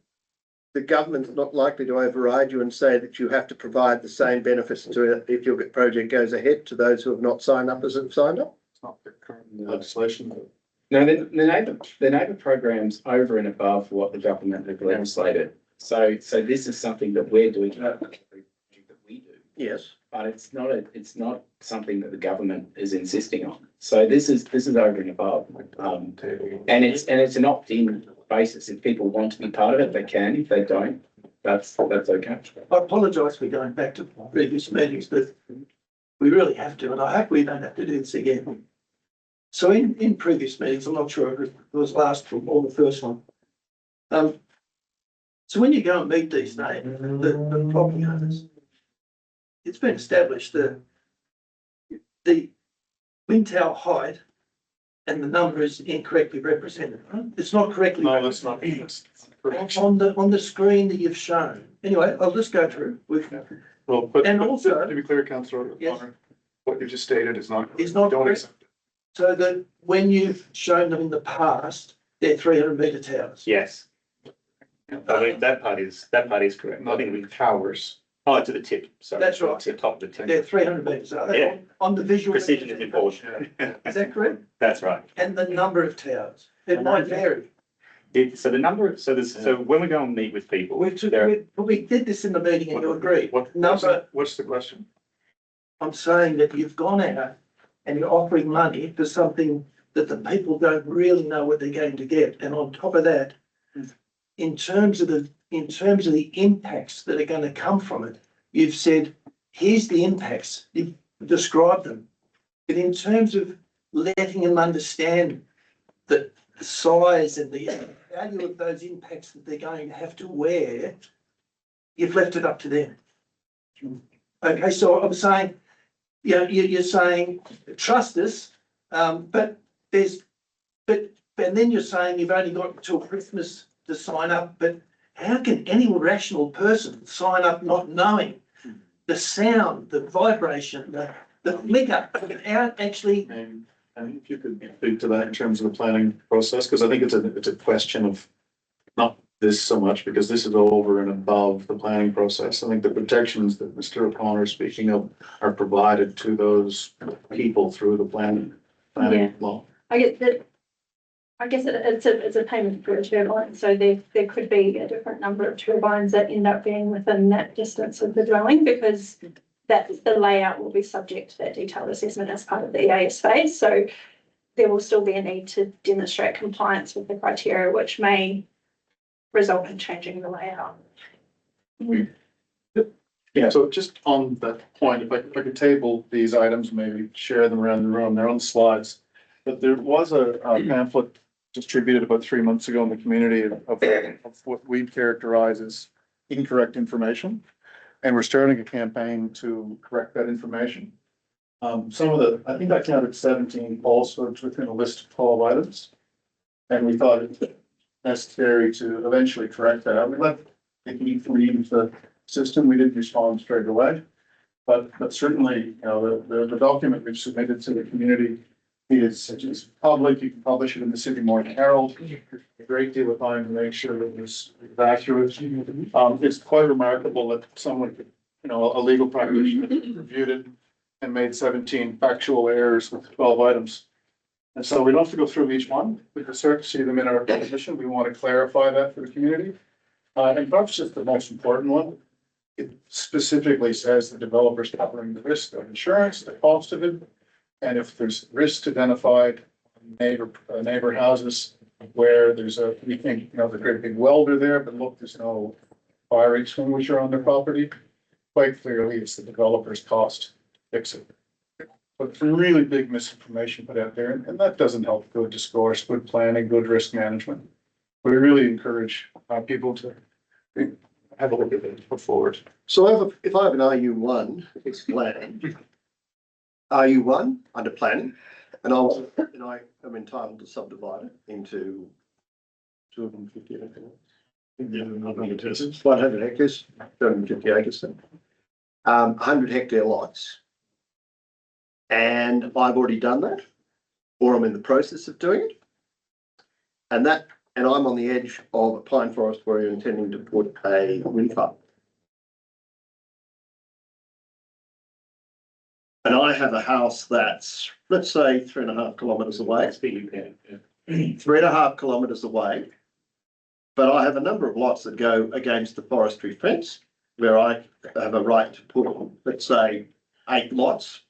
the government's not likely to override you and say that you have to provide the same benefits to it if your project goes ahead to those who have not signed up as have signed up. It's not the current legislation. No, the neighbour program's over and above what the government have legislated. So this is something that we're doing, that we do, Yes. but it's not something that the government is insisting on. So this is over and above. And it's an opt-in basis. If people want to be part of it, they can. If they don't, that's okay. I apologise for going back to previous meetings, but we really have to, and I hope we don't have to do this again. So in previous meetings, I'm not sure if it was last one or the first one. So when you go and meet these neighbours, the property owners, it's been established that the wind tower height and the number is incorrectly represented. Right? It's not correctly. No, that's not. On the screen that you've shown. Anyway, I'll just go through. Well, but And but also- to be clear, councillor, Yes. what you just stated is not. Is not don't correct. accept it. So that when you've shown them in the past, they're 300-metre towers. Yes. I mean, that part is correct. I Not think in we, towers. oh, to the tip, sorry. That's right. To the top of the They're tip. 300 metres, are they? Yeah. On the visual. Precision is important. Is that correct? That's right. And the number of towers, it might vary. So the number, so when we go and meet with people, We did this in the meeting and you agreed. What's the question? I'm saying that you've gone out and you're offering money for something that the people don't really know what they're going to get. And on top of that, in terms of the impacts that are going to come from it, you've said, here's the impacts, you've described them. But in terms of letting them understand the size and the value of those impacts that they're going to have to wear, you've left it up to them. Okay, so I'm saying, you know, you're saying, trust us, and then you're saying you've only got till Christmas to sign up, but how can any rational person sign up not knowing the sound, the vibration, the flicker, without actually? And if you could speak to that in terms of the planning process, because I think it's a question of not this so much, because this is over and above the planning process. I think the protections that Mr. O'Connor is speaking of are provided to those people through the planning law. I guess it's a payment for a turbine, so there could be a different number of turbines that end up being within that distance of the dwelling, because the layout will be subject to that detailed assessment as part of the EAS phase. So there will still be a need to demonstrate compliance with the criteria, which may result in changing the layout. Yeah, so just on that point, if I could table these items, maybe share them around the room, they're on slides. But there was a pamphlet distributed about 3 months ago in the community of what we characterize as incorrect information. And we're starting a campaign to correct that information. I think I counted 17 falsehoods within a list of 12 items. And we thought it necessary to eventually correct that. We let the heat leave the system. We didn't respond straight away. But certainly, you know, the document we've submitted to the community is public. You can publish it in the Sydney Morning Herald. A great deal of time to make sure that it's accurate. It's quite remarkable that someone, you know, a legal practitioner reviewed it and made 17 factual errors with 12 items. And so we don't have to go through each one. We can start to see them in our position. We want to clarify that for the community. And perhaps just the most important one it specifically says the developer's covering the risk of insurance, the cost of it. And if there's risks identified, neighbor houses where there's we think, there's a great big welder there, but look, there's no fire extinguisher on their property. Quite clearly, it's the developer's cost to fix it. But it's really big misinformation put out there, and that doesn't help good discourse, good planning, good risk management. We really encourage people to have a look at it before it. So if I have an RU1, it's planning. RU1 under planning, and I am entitled to subdivide it into 250 acres. 100 hectares, 250 acres, 100 hectare lots. And I've already done that, or I'm in the process of doing it. And I'm on the edge of a pine forest where you're intending to put a wind farm. And I have a house that's, let's say, 3.5 kilometres away. 3.5 kilometres away. But I have a number of lots that go against the forestry fence where I have a right to put, let's say, 8 lots,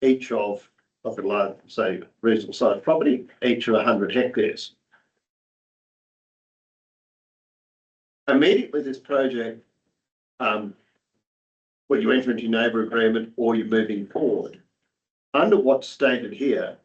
each of a say, reasonable sized property, each of 100 hectares. Immediately this project, when you enter into your neighbour agreement or you're moving forward, under what's stated here,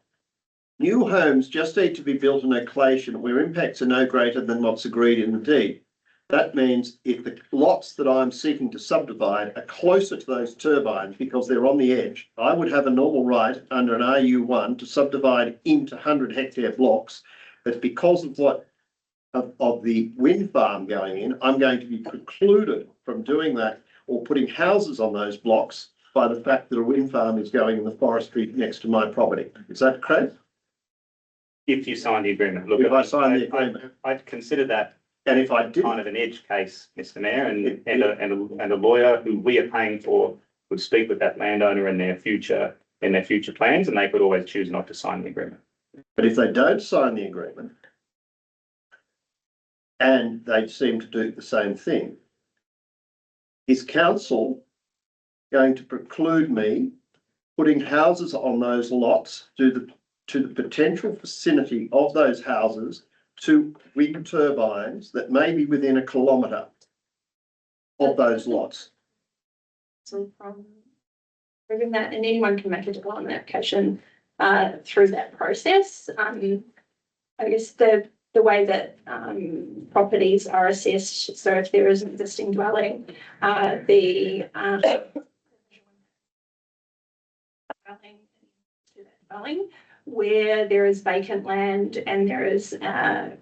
new homes just need to be built in a location where impacts are no greater than what's agreed in the deed. That means if the lots that I'm seeking to subdivide are closer to those turbines because they're on the edge, I would have a normal right under an RU1 to subdivide into 100 hectare blocks. But because of of the wind farm going in, I'm going to be precluded from doing that or putting houses on those blocks by the fact that a wind farm is going in the forestry next to my property. Is that correct? If you sign the agreement, look. If I sign the agreement. I'd consider that And if I did, kind of an edge case, Mr. Mayor, and a lawyer who we are paying for would speak with that landowner in their future plans, and they could always choose not to sign the agreement. but if they don't sign the agreement and they seem to do the same thing, is council going to preclude me putting houses on those lots to the potential vicinity of those houses to wind turbines that may be within 1 kilometre of those lots? So from proving that, and anyone can make a development application through that process. I guess the way that properties are assessed, so if there is an existing dwelling, dwelling where there is vacant land and there is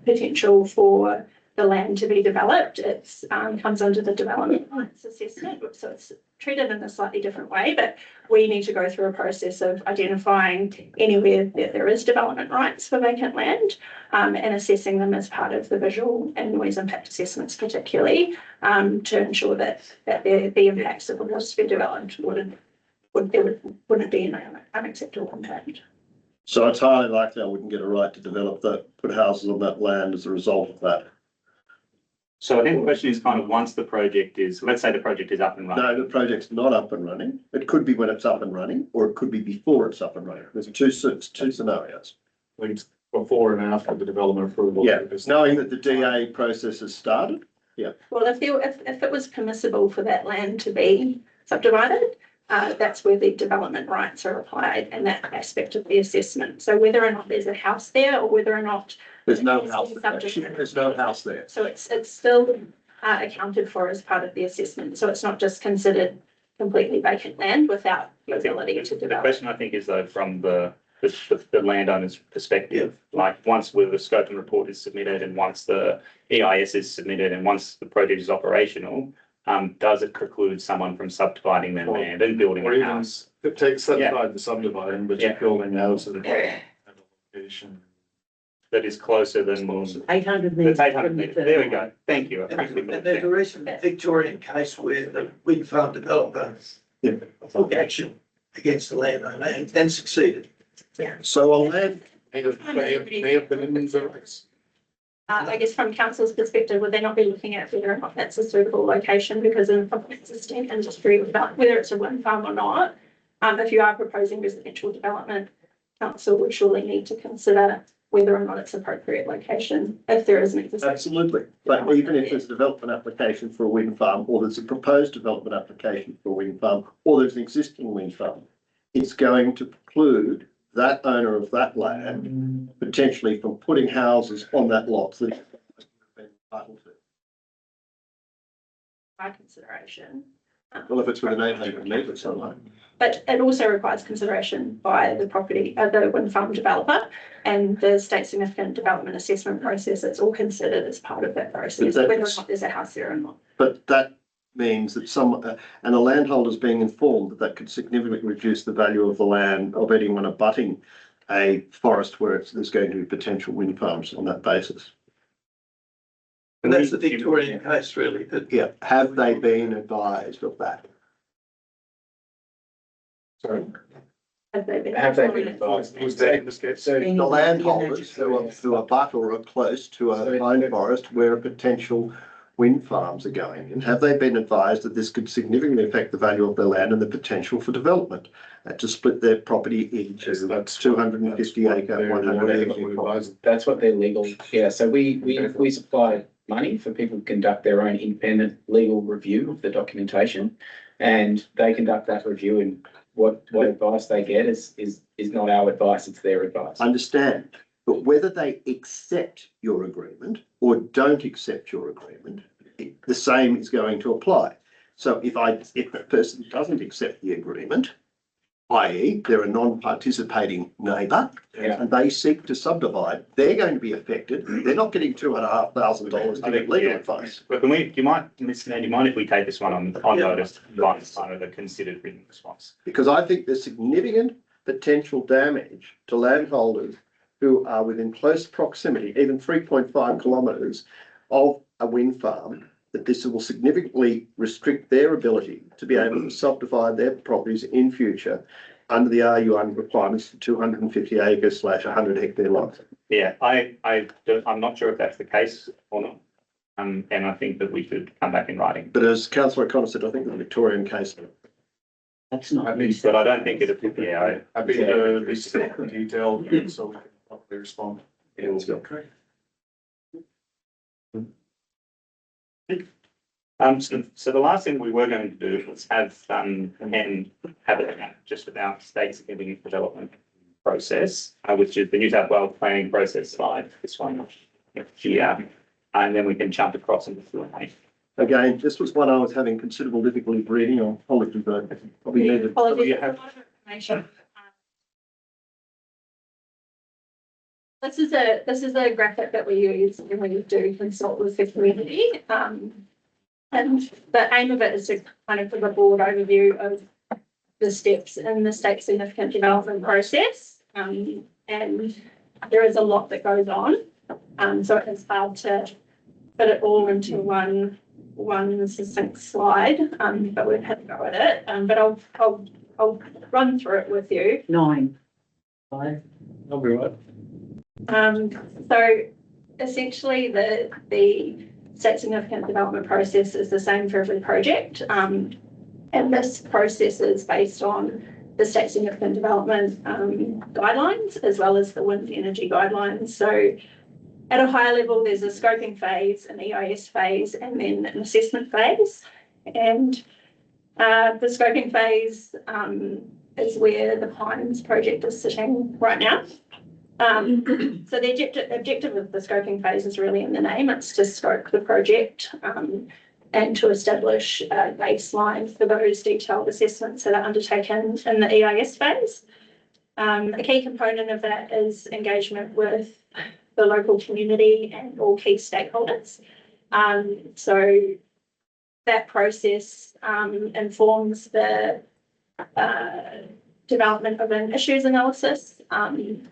potential for the land to be developed, it comes under the development rights assessment. So it's treated in a slightly different way, but we need to go through a process of identifying anywhere that there is development rights for vacant land and assessing them as part of the visual and noise impact assessments, particularly to ensure that the impacts of what was to be developed wouldn't be an unacceptable impact. So it's highly likely I wouldn't get a right to develop put houses on that land as a result of that. So I think the question is kind of once the project is, let's say the project is up and running. No, the project's not up and running. It could be when it's up and running, or it could be before it's up and running. There's two scenarios. Like before and after the development approval. Yeah, knowing that the DA process has started. Yeah. Well, if it was permissible for that land to be subdivided, that's where the development rights are applied and that aspect of the assessment. So whether or not there's a house there or whether or not there's no house. There's no house there. So it's still accounted for as part of the assessment. So it's not just considered completely vacant land without the ability to develop. The question I think is though from the landowner's perspective, like once the scope and report is submitted and once the EIS is submitted and once the project is operational, does it preclude someone from subdividing their land and building a house? It takes set aside the subdividing, but you're building a house at a location. That is closer than 800 metres. that's 800 metres. There we go. Thank you. And there's a recent Victorian case where the wind farm developer took action against the landowner and succeeded. So on land, May have been in the rights. I guess from council's perspective, would they not be looking at whether or not that's a suitable location because of existing industry, without whether it's a wind farm or not? If you are proposing residential development, council would surely need to consider whether or not it's appropriate location if there is an existing. Absolutely. But even if there's a development application for a wind farm, or there's a proposed development application for a wind farm, or there's an existing wind farm, it's going to preclude that owner of that land potentially from putting houses on that lot that it's been entitled to. By consideration. Well, if it's with an 800 metre somewhere. But it also requires consideration by the property, the wind farm developer and the state significant development assessment process. It's all considered as part of that process, whether or not there's a house there or not. But that means that and a landholder's being informed that could significantly reduce the value of the land of anyone abutting a forest where there's going to be potential wind farms on that basis. And that's the Victorian case, really. That Yeah, have they been advised of that? Sorry. Have they been advised? Was that in this case? So The landholders who abut or are close to a pine forest where a potential wind farms are going in, have they been advised that this could significantly affect the value of their land and the potential for development and to split their property into 250 acre, 100 acre? that's what their legal, yeah, so we supply money for people to conduct their own independent legal review of the documentation. And they conduct that review, and what advice they get is not our advice, it's their advice. Understand, but whether they accept your agreement or don't accept your agreement, the same is going to apply. So if a person doesn't accept the agreement, i.e. they're a non-participating neighbour, Yeah. and they seek to subdivide, they're going to be affected. They're not getting $2,500 to get legal advice. But do you mind if we take this one on notice, one part of the considered written response? Because I think there's significant potential damage to landholders who are within close proximity, even 3.5 kilometres of a wind farm, that this will significantly restrict their ability to be able to subdivide their properties in future under the RU1 requirements for 250 acres / 100 hectare lots. Yeah, I'm not sure if that's the case or not. And I think that we should come back in writing. But as Councillor O'Connor said, I think the Victorian case. That's not. But I don't think it, yeah, Happy to be detailed so we can properly respond. Yeah, let's go. So the last thing we were going to do was have it just about state significant development process, which is the New South Wales planning process slide, this one here, and then we can jump across into Q&A. Again, this was one I was having considerable difficulty reading. I'll apologize, but probably needed. Apologies, there's a lot of information. This is a graphic that we use when we do consult with the community. And the aim of it is to kind of give a broad overview of the steps in the state significant development process. And there is a lot that goes on. So it's hard to fit it all into one succinct slide, but we've had to go at it. But I'll run through it with you. 9. 5. I'll be right. So essentially the state significant development process is the same for every project. And this process is based on the state significant development guidelines as well as the wind energy guidelines. So at a higher level, there's a scoping phase, an EIS phase, and then an assessment phase. And the scoping phase is where the Pines project is sitting right now. So the objective of the scoping phase is really in the name. It's to scope the project and to establish a baseline for those detailed assessments that are undertaken in the EIS phase. A key component of that is engagement with the local community and all key stakeholders. So that process informs the development of an issues analysis,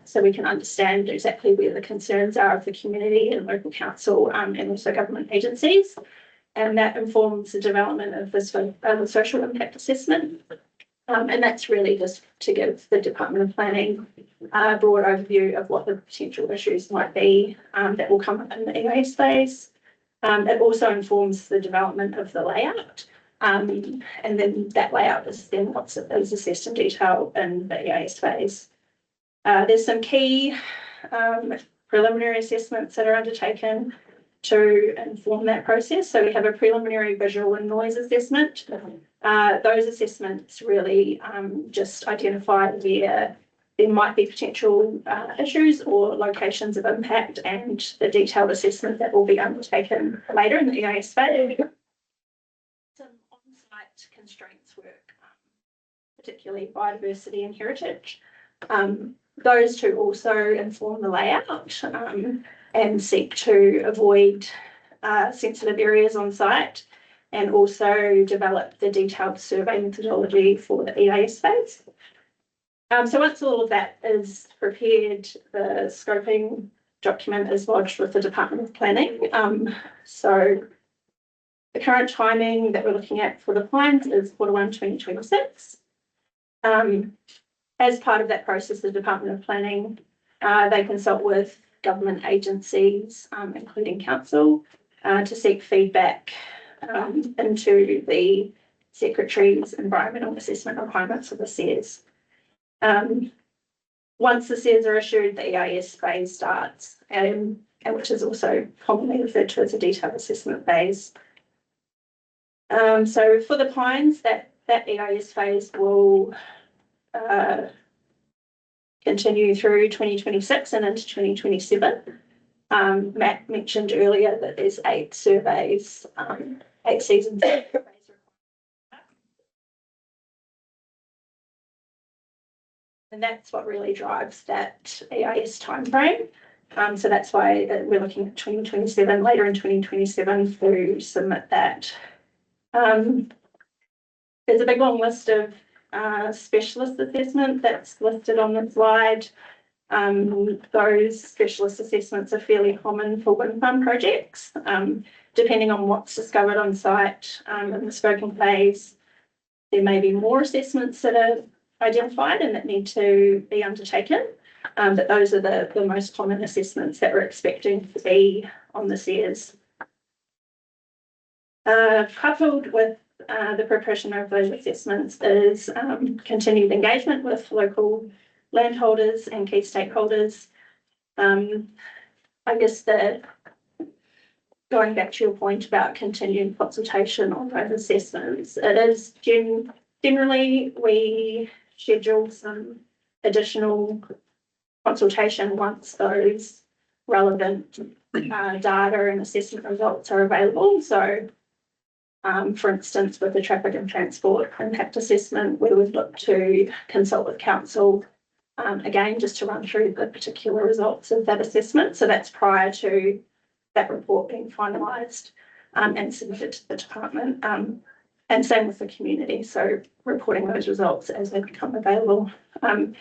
so we can understand exactly where the concerns are of the community and local council and also government agencies. And that informs the development of the social impact assessment. And that's really just to give the Department of Planning broad overview of what the potential issues might be that will come up in the EIS phase. It also informs the development of the layout. And then that layout is then what's assessed in detail in the EIS phase. There's some key preliminary assessments that are undertaken to inform that process. So we have a preliminary visual and noise assessment. Those assessments really just identify where there might be potential issues or locations of impact, and the detailed assessment that will be undertaken later in the EIS phase. Some on-site constraints work, particularly biodiversity and heritage. Those two also inform the layout and seek to avoid sensitive areas on site, and also develop the detailed survey methodology for the EIS phase. So once all of that is prepared, the scoping document is lodged with the Department of Planning. So the current timing that we're looking at for the plans is Q1 2026. As part of that process, the Department of Planning, they consult with government agencies, including council, to seek feedback into the Secretary's environmental assessment requirements for the SEARs. Once the SEARs are issued, the EIS phase starts, and which is also commonly referred to as a detailed assessment phase. So for the pines, that EIS phase will continue through 2026 and into 2027. Matt mentioned earlier that there's 8 surveys, 8 seasons. And that's what really drives that EIS timeframe. So that's why we're looking at 2027, later in 2027 to submit that. There's a big long list of specialist assessment that's listed on the slide. Those specialist assessments are fairly common for wind farm projects. Depending on what's discovered on site in the scoping phase, there may be more assessments that are identified and that need to be undertaken. But those are the most common assessments that we're expecting to be on the SEARs. Coupled with the preparation of those assessments is continued engagement with local landholders and key stakeholders. I guess going back to your point about continued consultation on those assessments, it is generally we schedule some additional consultation once those relevant data and assessment results are available. So for instance, with the traffic and transport impact assessment, we would look to consult with council, again, just to run through the particular results of that assessment. So that's prior to that report being finalised and submitted to the department. And same with the community, so reporting those results as they become available. And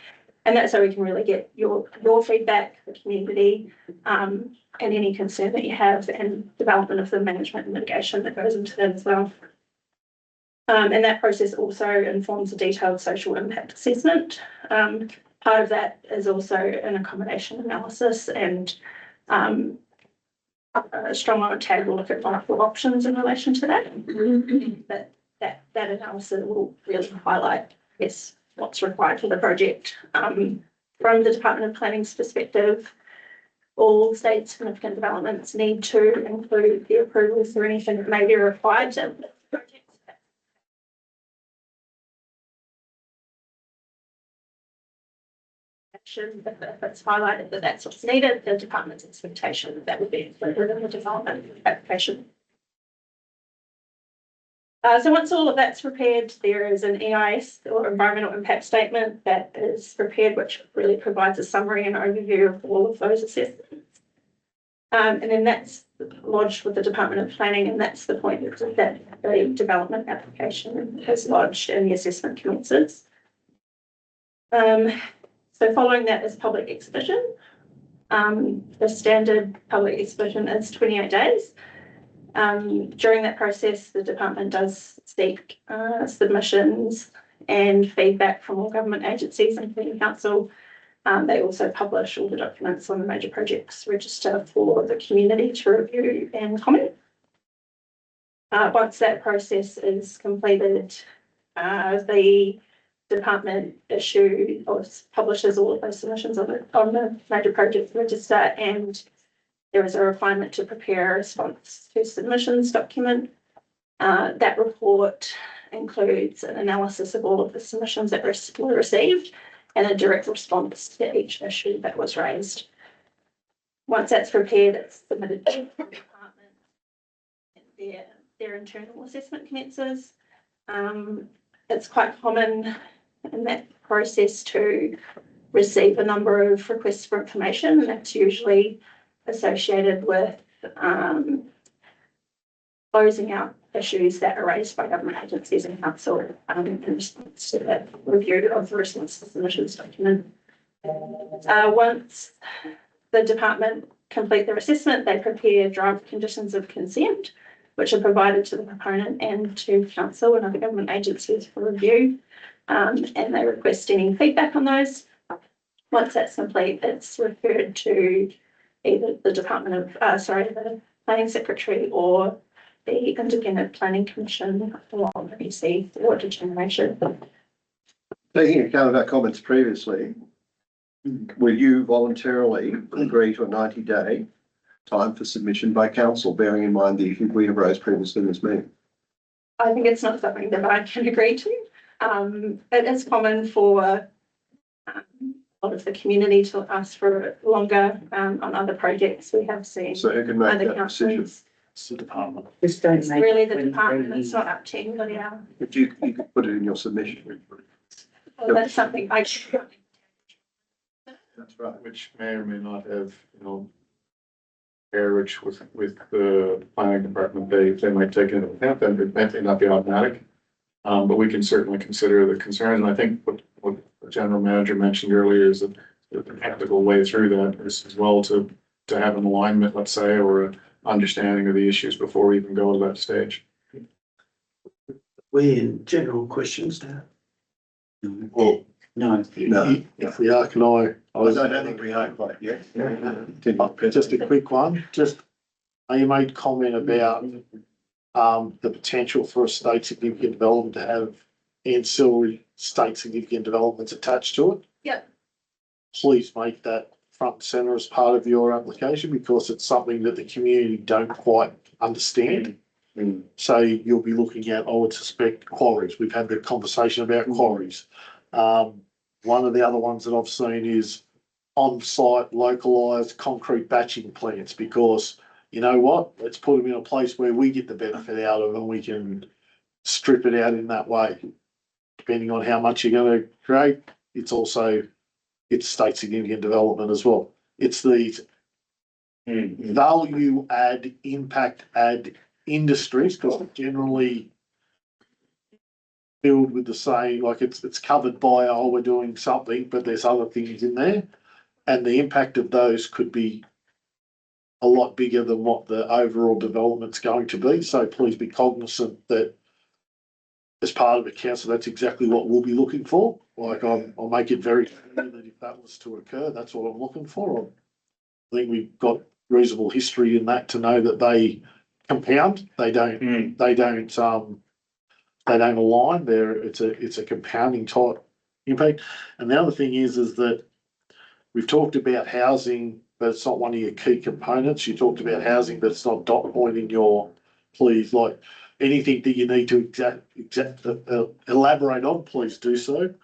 that's so we can really get your feedback, the community, and any concern that you have, and development of the management and mitigation that goes into that as well. And that process also informs a detailed social impact assessment. Part of that is also an accommodation analysis, and Stromlo Energy will look at multiple options in relation to that. But that analysis will really highlight, I guess, what's required for the project. From the Department of Planning's perspective, all state significant developments need to include the approvals for anything that may be required to the project. If it's highlighted that that's what's needed, the department's expectation that would be included in the development application. So once all of that's prepared, there is an EIS or environmental impact statement that is prepared, which really provides a summary and overview of all of those assessments. And then that's lodged with the Department of Planning, and that's the point that the development application is lodged and the assessment commences. So following that is public exhibition. The standard public exhibition is 28 days. During that process, the department does seek submissions and feedback from all government agencies, including council, They also publish all the documents on the major projects register for the community to review and comment. Once that process is completed, the department publishes all of those submissions on the major project register, and there is a requirement to prepare a response to submissions document. That report includes an analysis of all of the submissions that were received and a direct response to each issue that was raised. Once that's prepared, it's submitted to the department, and their internal assessment commences. It's quite common in that process to receive a number of requests for information, and that's usually associated with closing out issues that are raised by government agencies and council in response to that review of the response to submissions document. Once the department complete their assessment, they prepare draft conditions of consent, which are provided to the proponent and to council and other government agencies for review, and they request any feedback on those. Once that's complete, it's referred to either the the planning secretary or the independent planning commission along the PC for determination. Taking account of our comments previously, will you voluntarily agree to a 90-day time for submission by council, bearing in mind the issue we have raised previously in this meeting? I think it's not something that I can agree to. It is common for a lot of the community to ask for longer on other projects. We have seen So who can make other that decision? councils. It's the department. Just don't It's make. really it the 23 department. It's years. not up to anybody else. If you could put it in your submission. Well, that's something I. That's right. Which may or may not have, carriage with the planning department, they might take into account, and it may not be automatic. But we can certainly consider the concerns, and I think what the general manager mentioned earlier is that the practical way through that is as well to have an alignment, let's say, or an understanding of the issues before we even go to that stage. We in general questions now. Well, No. No. if we are, can I I don't think we are quite yet. just a quick one, you made comment about the potential for a state significant development to have ancillary state significant developments attached to it. Yep. Please make that front and center as part of your application, because it's something that the community don't quite understand. So you'll be looking at, I would suspect, quarries. We've had the conversation about quarries. One of the other ones that I've seen is on-site localised concrete batching plants, because you know what? Let's put them in a place where we get the benefit out of them. We can strip it out in that way. Depending on how much you're going to create, it's state significant development as well. It's these value add, impact add industries, because generally build with the same, like it's covered by, oh, we're doing something, but there's other things in there. And the impact of those could be a lot bigger than what the overall development's going to be. So please be cognizant that as part of the council, that's exactly what we'll be looking for. Like I'll make it very clear that if that was to occur, that's what I'm looking for. I think we've got reasonable history in that to know that they compound. They don't align. It's a compounding type impact. And the other thing is that we've talked about housing, but it's not one of your key components. You talked about housing, but it's not dot point in your please. Like anything that you need to elaborate on, please do so.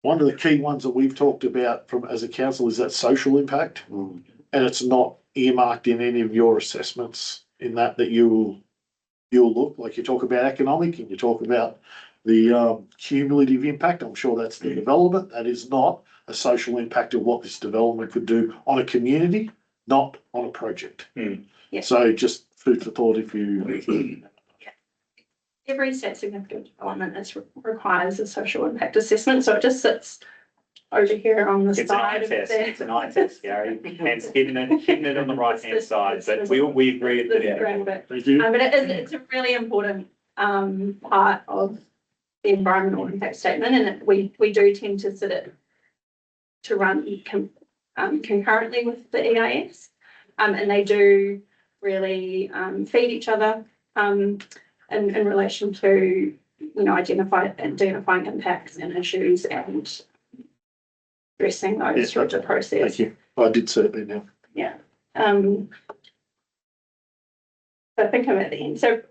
One of the key ones that we've talked about as a council is that social impact, and it's not earmarked in any of your assessments in that you'll look. Like you talk about economic and you talk about the cumulative impact. I'm sure that's the development. That is not a social impact of what this development could do on a community, not on a project. Yeah. So just food for thought if you. Every state significant development requires a social impact assessment, so it just sits over here on the It's an eye side of test, the. it's an eye test, Gary, hence hidden it on the right hand side, but we agree that it. Thank you. But it's a really important part of the environmental impact statement, and we do tend to sit it to run concurrently with the EIS. And they do really feed each other in relation to, identifying impacts and issues and addressing those through the process. Thank you. I did see it there now. Yeah. So I think I'm at the end. So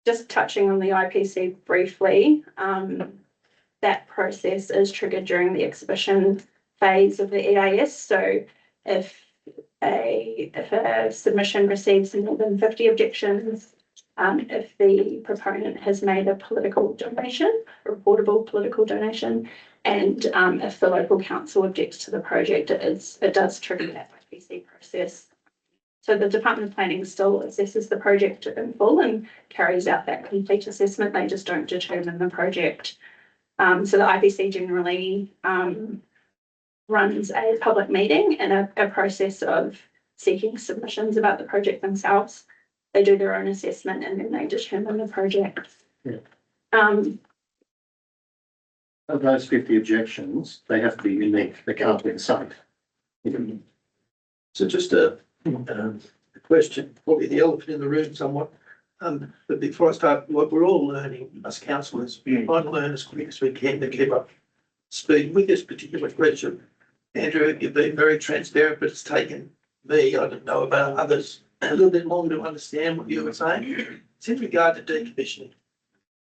just touching on the IPC briefly, that process is triggered during the exhibition phase of the EIS. So if a submission receives more than 50 objections, if the proponent has made a political donation, a reportable political donation, and if the local council objects to the project, it does trigger that IPC process. So the Department of Planning still assesses the project in full and carries out that complete assessment. They just don't determine the project. So the IPC generally runs a public meeting and a process of seeking submissions about the project themselves. They do their own assessment and then they determine the project. Yeah. Of those 50 objections, they have to be unique. They can't be the same. So just a question, probably the elephant in the room somewhat. But before I start, what we're all learning as councillors, we try to learn as quick as we can to keep up speed with this particular question. Andrew, you've been very transparent, but it's taken me, I don't know about others, a little bit longer to understand what you were saying. It's in regard to decommissioning.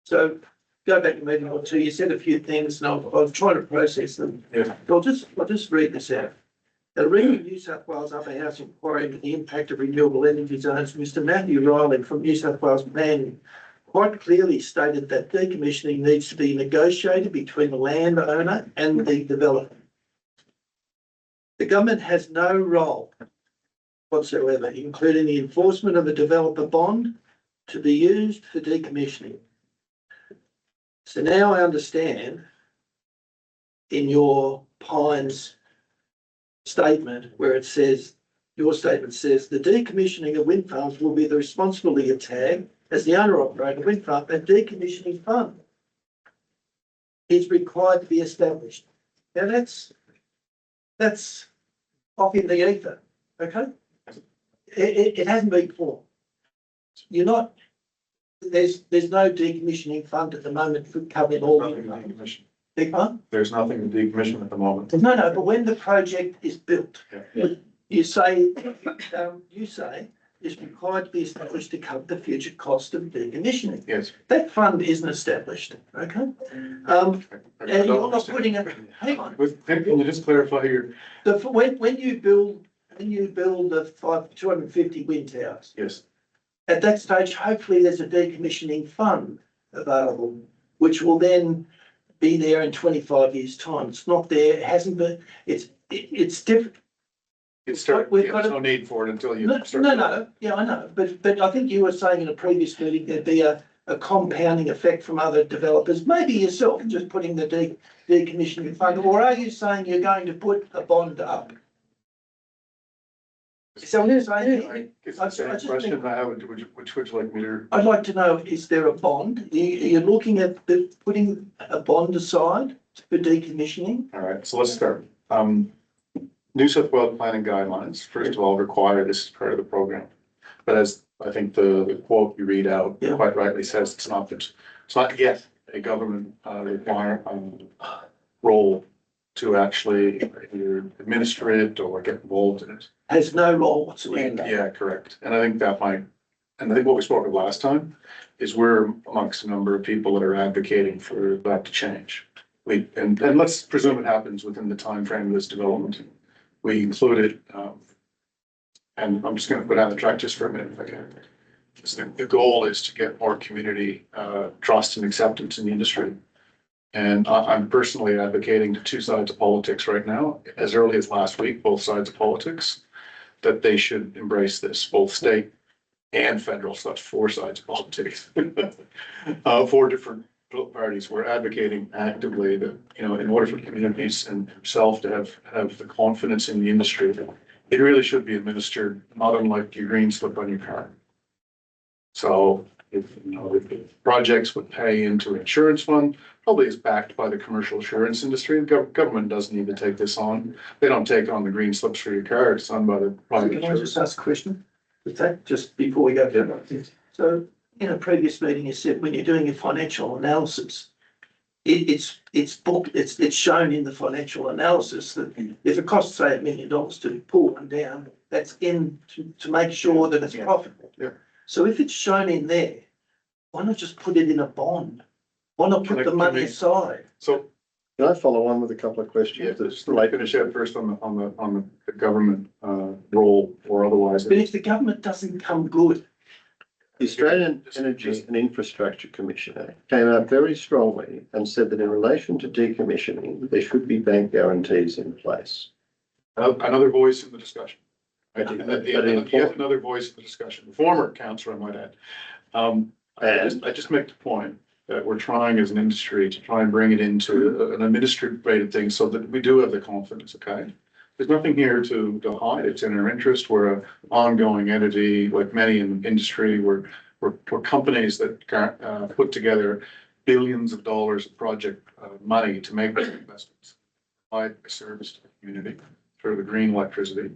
So go back a meeting or two, you said a few things and I was trying to process them. Yeah. I'll just read this out. The Regional New South Wales Upper House inquiry into the impact of renewable energy zones, Mr. Matthew Riley from New South Wales Planning quite clearly stated that decommissioning needs to be negotiated between the landowner and the developer. The government has no role whatsoever, including the enforcement of a developer bond to be used for decommissioning. So now I understand in your Pines statement where it says, your statement says, the decommissioning of wind farms will be the responsibility of TAG as the owner operator of wind farm. A decommissioning fund is required to be established. Now that's off in the ether, okay? It hasn't been formed. There's no decommissioning fund at the moment for covering all. Big one? There's nothing to decommission at the moment. No, but when the project is built, Yeah. you say it's required to be established to cover the future cost of decommissioning. Yes. That fund isn't established, okay? And you're not putting it, hang on. Can you just clarify your? When you build the 250 wind towers, Yes. at that stage, hopefully there's a decommissioning fund available, which will then be there in 25 years' time. It's not there, it hasn't been, it's different. There's no need for it until you No, start. no, yeah, I know, but I think you were saying in a previous meeting, there'd be a compounding effect from other developers, maybe yourself, just putting the decommissioning fund, or are you saying you're going to put a bond up? So I'm saying, It's the same question I have, which would you like me to? I'd like to know, is there a bond? You're looking at putting a bond aside for decommissioning? All right, so let's start. New South Wales planning guidelines, first of all, require this as part of the program. But as I think the quote you read out quite rightly says, it's not yet a government role to actually either administer it or get involved in it. Has no role whatsoever. Yeah, correct. And I think what we spoke of last time is we're amongst a number of people that are advocating for that to change. And let's presume it happens within the time frame of this development. We included, and I'm just going to go down the track just for a minute if I can. The goal is to get more community trust and acceptance in the industry. And I'm personally advocating to two sides of politics right now, as early as last week, both sides of politics, that they should embrace this, both state and federal, so that's four sides of politics. Four different parties were advocating actively that, in order for communities and himself to have the confidence in the industry, it really should be administered, not unlike your green slip on your car. So if projects would pay into an insurance fund, probably is backed by the commercial assurance industry. The government doesn't need to take this on. They don't take on the green slips for your car. It's done by the private Can I insurers. just ask a question? With that, just before we go down. So in a previous meeting, you said when you're doing your financial analysis, it's shown in the financial analysis that if it costs, say, $1 million to pull one down, that's in to make sure that it's profitable. Yeah. So if it's shown in there, why not just put it in a bond? Why not put the money aside? So, Can I follow on with a couple of yeah, questions? just let me finish out first on the government, role or otherwise. But if the government doesn't come good, The Australian Energy and Infrastructure Commissioner came out very strongly and said that in relation to decommissioning, there should be bank guarantees in place. Another voice in the discussion. But Yet another voice in the discussion, former councillor, I might add. I just make the point that we're trying as an industry to try and bring it into an administrative thing so that we do have the confidence, okay? There's nothing here to hide. It's in our interest. We're an ongoing entity, like many in the industry. We're companies that put together billions of dollars of project money to make those investments, provide a service to the community through the green electricity.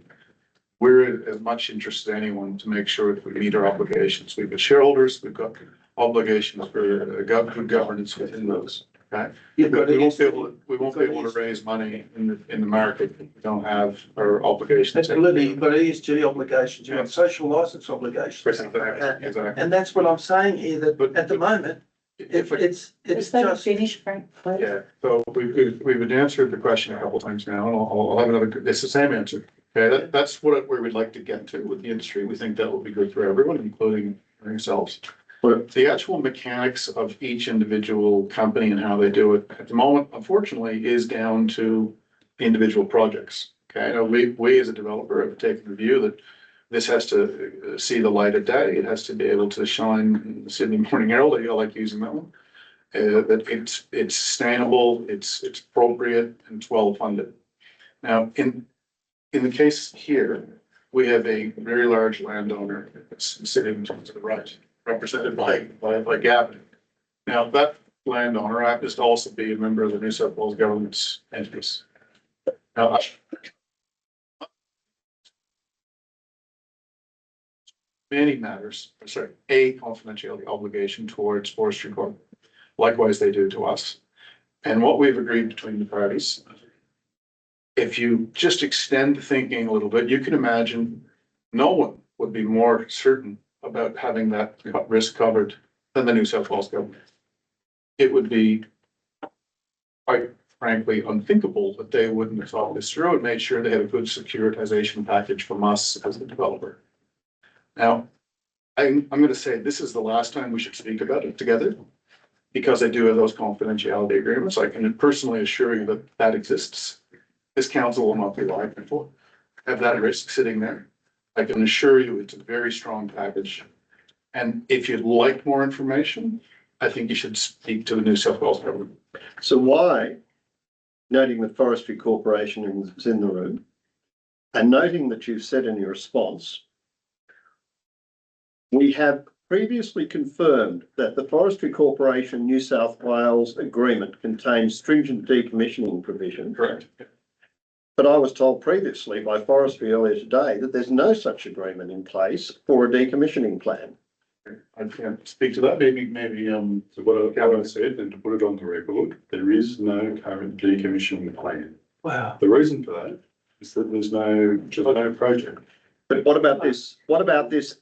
We're as much interested as anyone to make sure that we meet our obligations. We've got shareholders, we've got obligations for good governance within those, okay? you've got We won't be to. able to raise money in the market if we don't have our obligations. Absolutely, you've got ESG obligations, you've got social license obligations. Exactly. And that's what I'm saying here, that But- at the moment, it's Is that just. finished, Frank? please? Yeah, so we've answered the question a couple of times now, and I'll have another, it's the same answer. Okay, that's where we'd like to get to with the industry. We think that will be good for everyone, including ourselves. But the actual mechanics of each individual company and how they do it at the moment, unfortunately, is down to the individual projects. Okay, now we as a developer have taken the view that this has to see the light of day. It has to be able to shine in the Sydney Morning Herald. I like using that one. That it's sustainable, it's appropriate, and it's well funded. Now, in the case here, we have a very large landowner that's sitting to the right, represented by Gavin. Now, that landowner happens to also be a member of the New South Wales government's entities. Now, many matters, a confidentiality obligation towards Forestry Corp. Likewise, they do to us. And what we've agreed between the parties, if you just extend the thinking a little bit, you can imagine no one would be more certain about having that risk covered than the New South Wales government. It would be quite frankly unthinkable that they wouldn't have thought this through and made sure they had a good securitization package from us as the developer. Now, I'm going to say this is the last time we should speak about it together, because I do have those confidentiality agreements. I can personally assure you that that exists. This council will not be liable for have that risk sitting there. I can assure you it's a very strong package. And if you'd like more information, I think you should speak to the New South Wales government. So why, noting that Forestry Corporation is in the room, and noting that you've said in your response, we have previously confirmed that the Forestry Corporation New South Wales agreement contains stringent decommissioning provisions. Correct. But I was told previously by Forestry earlier today that there's no such agreement in place for a decommissioning plan. I can't speak to that. Maybe, So what I said, and to put it on the record, there is no current decommissioning plan. Wow. The reason for that is that there's no project. But what about this? What about this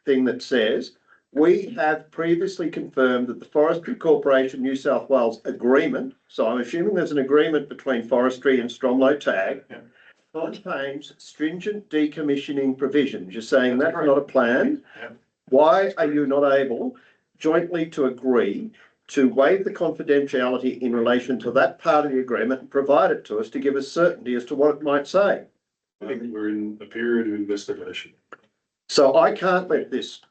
thing that says, we have previously confirmed that the Forestry Corporation New South Wales agreement, so I'm assuming there's an agreement between Forestry and Stromlo Tag, contains stringent decommissioning provisions. You're saying that's not a plan? Yeah. Why are you not able jointly to agree to waive the confidentiality in relation to that part of the agreement and provide it to us to give us certainty as to what it might say? We're in a period of investigation. So I can't let this,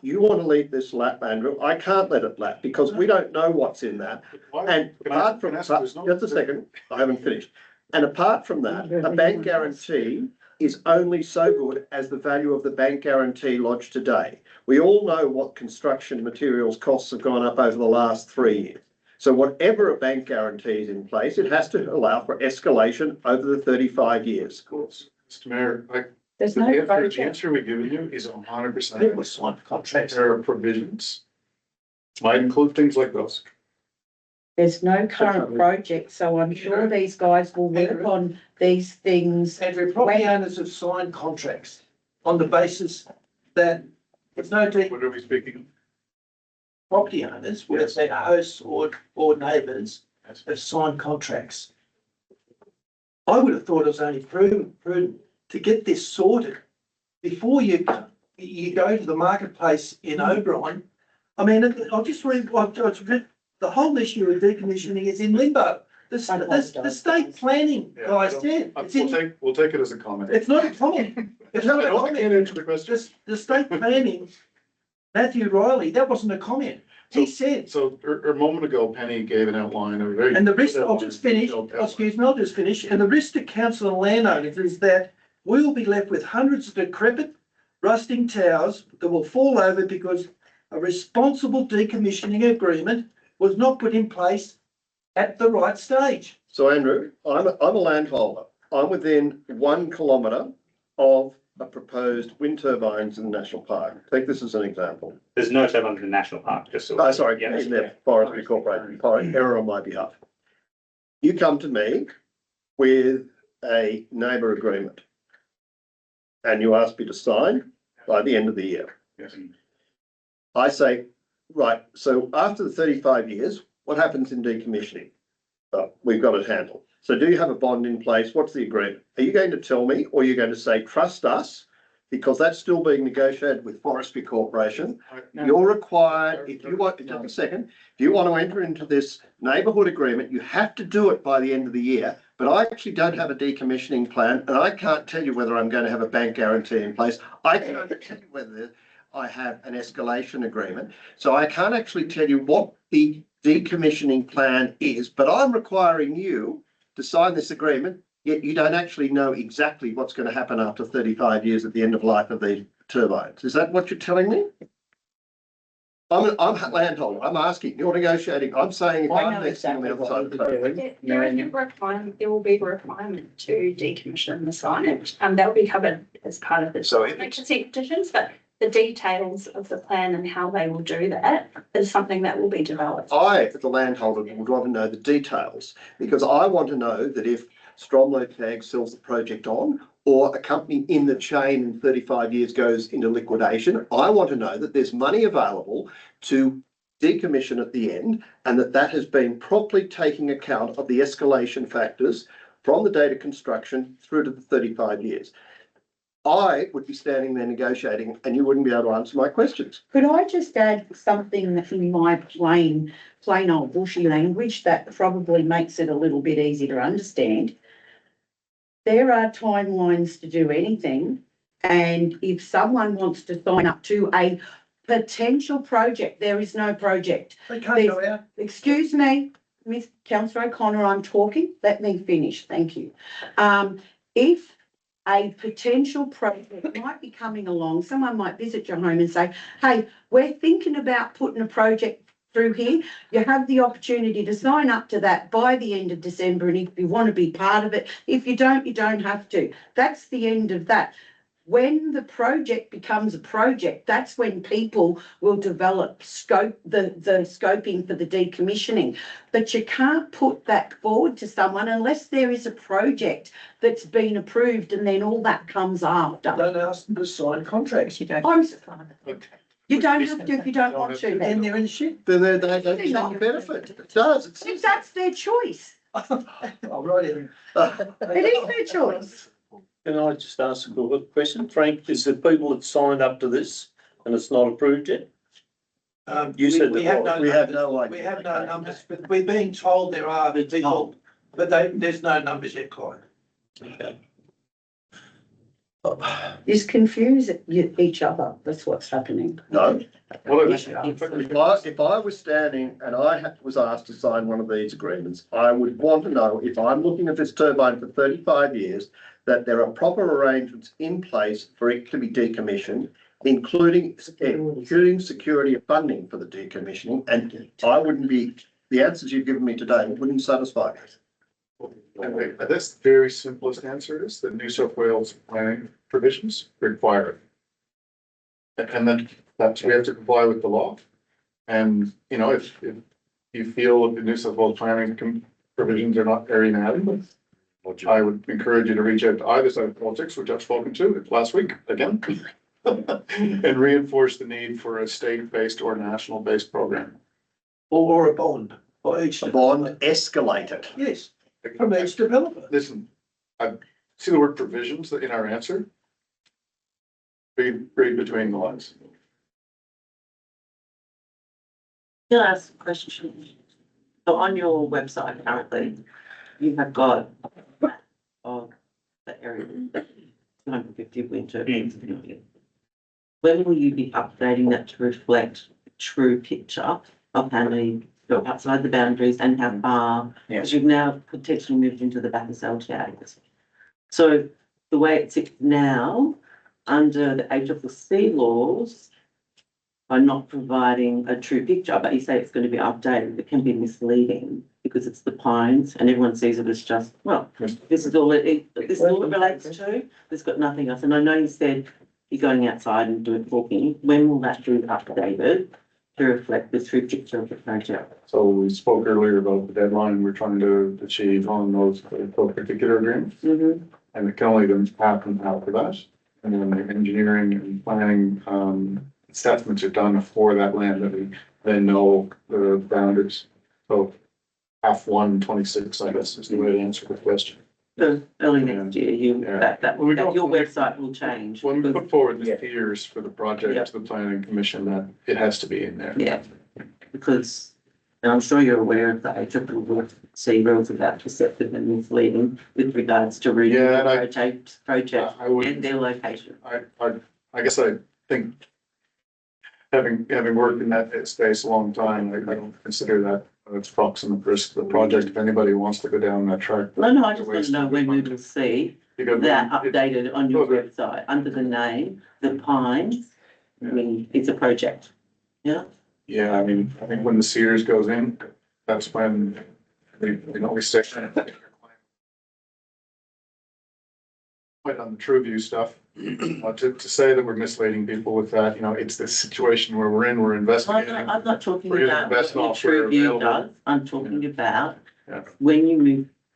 you want to leave this lap, Andrew, I can't let it lap because we don't know what's in that. And apart from, just a second, I haven't finished. And apart from that, a bank guarantee is only so good as the value of the bank guarantee lodged today. We all know what construction materials costs have gone up over the last 3 years. So whatever a bank guarantee is in place, it has to allow for escalation over the 35 years. Of course. Mr. Mayor, There's the no answer, the project. answer we've given you is 100%. People sign contracts. There are provisions. Might include things like those. There's no current project, so I'm sure these guys will work on these things. Andrew, property owners have signed contracts on the basis that there's no What are we speaking of? property owners, whether they're hosts or neighbours, have signed contracts. I would have thought it was only prudent to get this sorted before you go to the marketplace in Oberon. I mean, I'll just read, the whole issue of decommissioning is in limbo. The state planning guy said, We'll take it as a comment. it's not a comment. It's not a I comment. can't answer the question. The state planning, Matthew Riley, that wasn't a comment. He said, So a moment ago, Penny gave an outline of a very. and the risk, I'll just finish, excuse me, I'll just finish, and the risk to council and landowners is that we will be left with hundreds of decrepit, rusting towers that will fall over because a responsible decommissioning agreement was not put in place at the right stage. So Andrew, I'm a landholder. I'm within 1 kilometre of a proposed wind turbines in the national park. Take this as an example. There's no turbines in the national park, just so. Oh, sorry, Yeah, in the forestry corporation, error on my behalf. You come to me with a neighbour agreement and you ask me to sign by the end of the year. Yes. I say, right, so after the 35 years, what happens in decommissioning? We've got it handled. So do you have a bond in place? What's the agreement? Are you going to tell me, or are you going to say, trust us? Because that's still being negotiated with Forestry Corporation. You're required, if you want, just a second, if you want to enter into this neighbourhood agreement, you have to do it by the end of the year. But I actually don't have a decommissioning plan, and I can't tell you whether I'm going to have a bank guarantee in place. I can't tell you whether I have an escalation agreement. So I can't actually tell you what the decommissioning plan is, but I'm requiring you to sign this agreement, yet you don't actually know exactly what's going to happen after 35 years at the end of life of the turbines. Is that what you're telling me? I'm a landholder. I'm asking, you're negotiating. I'm saying if I I'm know next on exactly the other what side of the you're table. doing. There will be a requirement to decommission the signage, that will be covered as part of the So if consent petitions, but the details of the plan and how they will do that is something that will be developed. I, as the landholder, would want to know the details, because I want to know that if Stromlo Tag sells the project on, or a company in the chain in 35 years goes into liquidation, I want to know that there's money available to decommission at the end, and that has been properly taking account of the escalation factors from the date of construction through to the 35 years. I would be standing there negotiating and you wouldn't be able to answer my questions. Could I just add something that in my plain old bushy language that probably makes it a little bit easier to understand? There are timelines to do anything, and if someone wants to sign up to a potential project, there is no project. They can't go out. Excuse me, Miss Councillor O'Connor, I'm talking. Let me finish. Thank you. If a potential project might be coming along, someone might visit your home and say, hey, we're thinking about putting a project through here. You have the opportunity to sign up to that by the end of December, and if you want to be part of it, if you don't, you don't have to. That's the end of that. When the project becomes a project, that's when people will develop the scoping for the decommissioning. But you can't put that forward to someone unless there is a project that's been approved, and then all that comes after. Don't ask them to sign contracts. You don't. You don't have to if you don't want to. And Then they're in shit. Then they don't get any benefit. It does. if that's their choice, I'll write it. it is their choice. Can I just ask a quick question? Frank, is there people that signed up to this and it's not approved yet? You said we that have no We have numbers. no idea. We have no numbers, but we're being told there are people, but there's no numbers yet, Clive. Okay. Is confuse each other. That's what's happening. No. Well, If I was standing and I was asked to sign one of these agreements, I would want to know, if I'm looking at this turbine for 35 years, that there are proper arrangements in place for it to be decommissioned, including security of funding for the decommissioning. And I wouldn't be The answers you've given me today wouldn't satisfy me. And that's the very simplest answer is that New South Wales planning provisions require it. And then that's, we have to comply with the law. And, you know, if you feel that the New South Wales planning provisions are not very inadequate, I would encourage you to reach out to either side of politics, which I've spoken to last week again, and reinforce the need for a state-based or national-based program. Or a bond by each. The bond escalated. Yes, from each developer. Listen, I see the word provisions in our answer. Read between the lines. Can I ask a question? So on your website currently, you have got a map of the area, 250 wind turbines. When will you be updating that to reflect the true picture of how many go outside the boundaries and how far? Because you've now potentially moved into the back of LTAs. So the way it sits now, under the ACCC laws, by not providing a true picture, but you say it's going to be updated, it can be misleading because it's the pines and everyone sees it as just, well, this is all this is all it relates to. There's got nothing else. And I know you said you're going outside and doing walking. When will that be updated to reflect the true picture of the project? So we spoke earlier about the deadline we're trying to achieve on those particular agreements. Mm-hmm. And it can only happen after that. And then the engineering and planning assessments are done for that land that we then know the boundaries. So F126, I guess, is the way to answer the question. So early next year, Yeah. your website will change. When we put forward the tiers for the project to the planning commission, that it has to be in there. Yeah, because, and I'm sure you're aware of the ACCC rules about deceptive and misleading with regards to reading Yeah, the project I would, and their location. I guess I think having worked in that space a long time, I don't consider that it's proximate risk to the project. If anybody wants to go down that track. No, I just want to know when we will see Because that updated on your website under the name, The Pines, when it's a project. Yeah. Yeah, I mean, I think when the Sears goes in, that's when we stick. Quite on the TrueView stuff, to say that we're misleading people with that, you know, it's this situation where we're investigating. I'm not talking We're about the what best your offer TrueView available. does. I'm talking about Yeah. when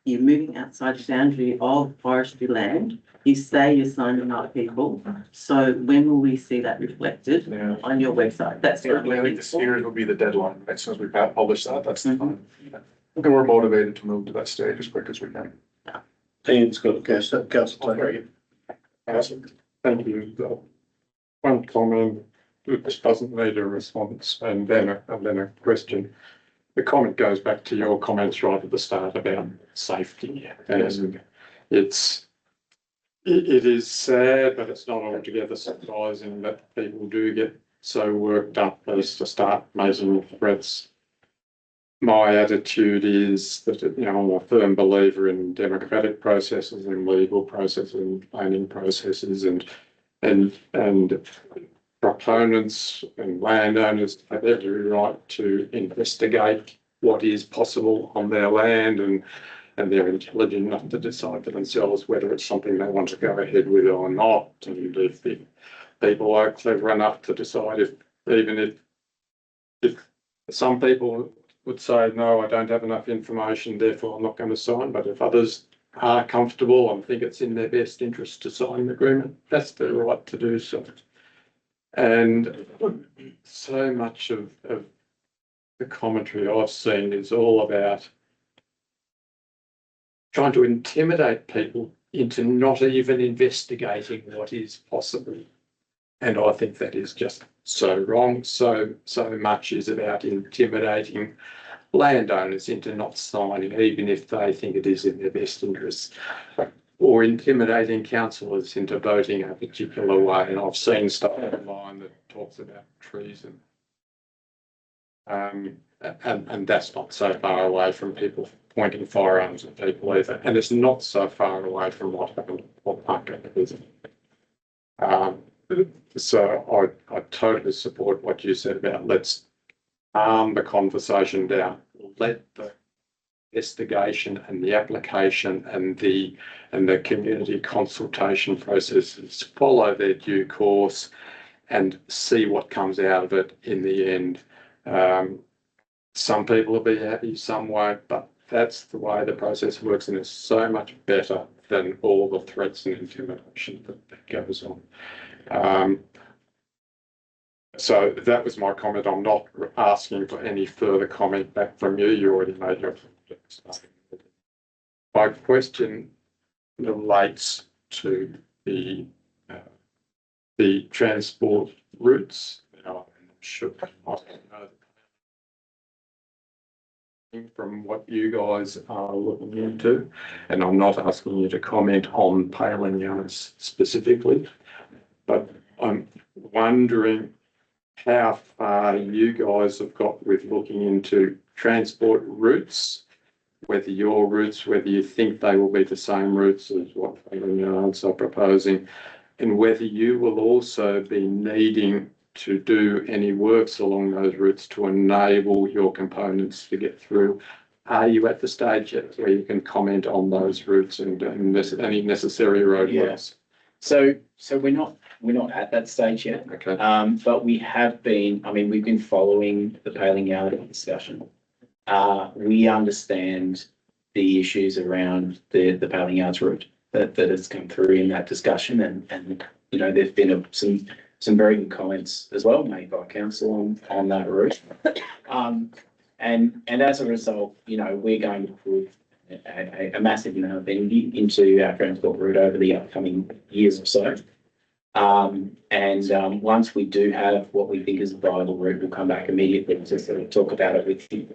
you're moving outside the boundary of forestry land, you say you're signing up people. So when will we see that reflected Yeah. on your website? That's what I we're think the looking for. Sears will be the deadline. As soon as we publish that, that's the time. And we're motivated to move to that stage as quick as we can. Ian's got a Councillor Taylor. Thank you. One comment, which doesn't need a response, and then a question. The comment goes back to your comments right at the start about safety. And it is sad, but it's not altogether surprising that people do get so worked up as to start making threats. My attitude is that, you know, I'm a firm believer in democratic processes and legal processes and planning processes and proponents and landowners have every right to investigate what is possible on their land and they're intelligent enough to decide for themselves whether it's something they want to go ahead with or not. And if people are clever enough to decide if some people would say, no, I don't have enough information, therefore I'm not going to sign. But if others are comfortable and think it's in their best interest to sign the agreement, that's their right to do so. And so much of the commentary I've seen is all about trying to intimidate people into not even investigating what is possible. And I think that is just so wrong. So much is about intimidating landowners into not signing, even if they think it is in their best interests, or intimidating councillors into voting a particular way. And I've seen stuff online that talks about treason. And that's not so far away from people pointing firearms at people either. And it's not so far away from what happened at Port Parker, is it? So I totally support what you said about let's calm the conversation down. We'll let the investigation and the application and the community consultation processes follow their due course and see what comes out of it in the end. Some people will be happy, some won't, but that's the way the process works, and it's so much better than all the threats and intimidation that goes on. So that was my comment. I'm not asking for any further comment back from you. You already made your comment. My question relates to the transport routes. Now, I'm sure I don't know from what you guys are looking into, and I'm not asking you to comment on Paling Yarns specifically, but I'm wondering how far you guys have got with looking into transport routes, whether your routes, whether you think they will be the same routes as what Paling Yarns are proposing, and whether you will also be needing to do any works along those routes to enable your components to get through. Are you at the stage yet where you can comment on those routes and any necessary roadworks? So we're not at that stage yet. Okay. But we have been, I mean, we've been following the Paling Yarn discussion. We understand the issues around the Paling Yarns route that has come through in that discussion, and you know, there's been some very good comments as well made by council on that route. And as a result, you know, we're going to put a massive amount of energy into our transport route over the upcoming years or so. Once we do have what we think is a viable route, we'll come back immediately to sort of talk about it with you.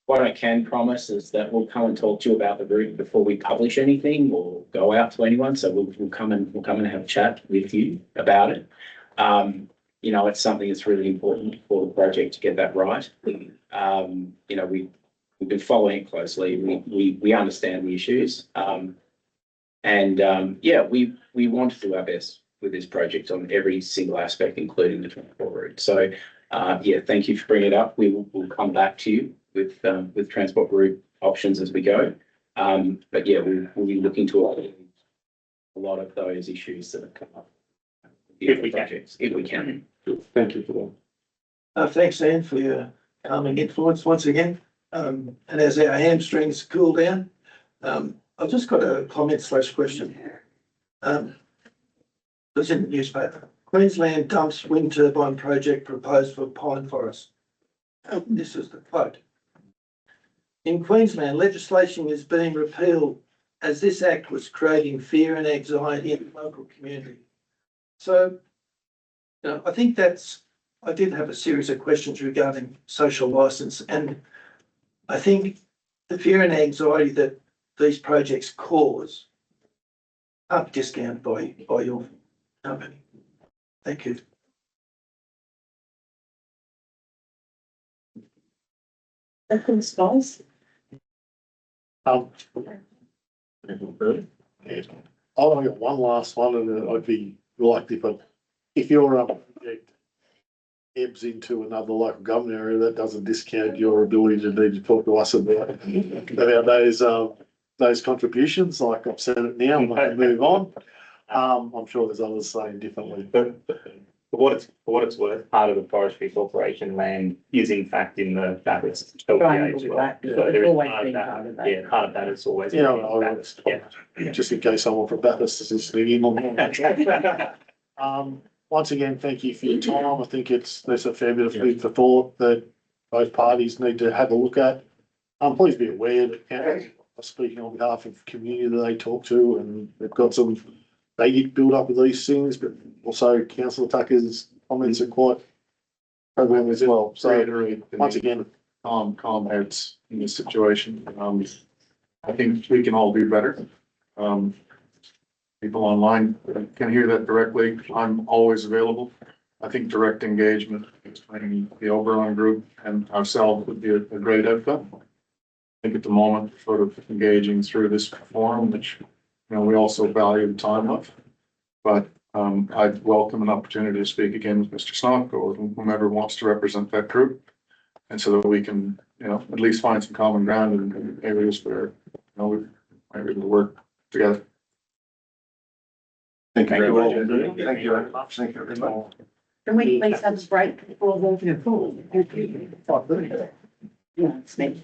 What I can promise is that we'll come and talk to you about the route before we publish anything or go out to anyone. So we'll come and have a chat with you about it. You know, it's something that's really important for the project to get that right. You know, we've been following it closely. We understand the issues. Yeah, we want to do our best with this project on every single aspect, including the transport route. So yeah, thank you for bringing it up. We'll come back to you with transport route options as we go. But yeah, we'll be looking to a lot of those issues that have come up. If we can. Thank you for that. Thanks, Anne, for your calming influence once again. And as our hamstrings cool down, I've just got a comment/question. It's in the newspaper. Queensland dumps wind turbine project proposed for pine forest. This is the quote. In Queensland, legislation is being repealed as this act was creating fear and anxiety in the local community. So, you know, I think I did have a series of questions regarding social license, and I think the fear and anxiety that these projects cause aren't discounted by your company. Thank you. Open skies. I've only got one last one, and I'd be reluctant, but if your project ebbs into another local government area, that doesn't discount your ability to need to talk to us about those contributions. Like I've said it now, I'm going to move on. I'm sure there's others saying differently. For what it's worth, part of the Forestry Corporation land is in fact in the Bathurst LPA as well. So there is part of that. Yeah, part of that is always. Just in case someone from Bathurst is listening in on that. Once again, thank you for your time. I think there's a fair bit of food for thought that both parties need to have a look at. Please be aware that council are speaking on behalf of the community that they talk to, and they've got some, they get built up with these things, but also Councillor Tucker's comments are quite program as well. So once again, calm heads in this situation. I think we can all do better. People online can hear that directly. I'm always available. I think direct engagement between the Oberon group and ourselves would be a great outcome. I think at the moment, sort of engaging through this forum, which, you know, we also value the time of. But I'd welcome an opportunity to speak again with Mr. Snock or whomever wants to represent that group. And so that we can you know, at least find some common ground in areas where, you know, we might be able to work together. Thank you very Thank much. you. Indeed. Thank you very much. Thank you very much. Can we please have a break before moving forward? Thank you. Yeah, it's me.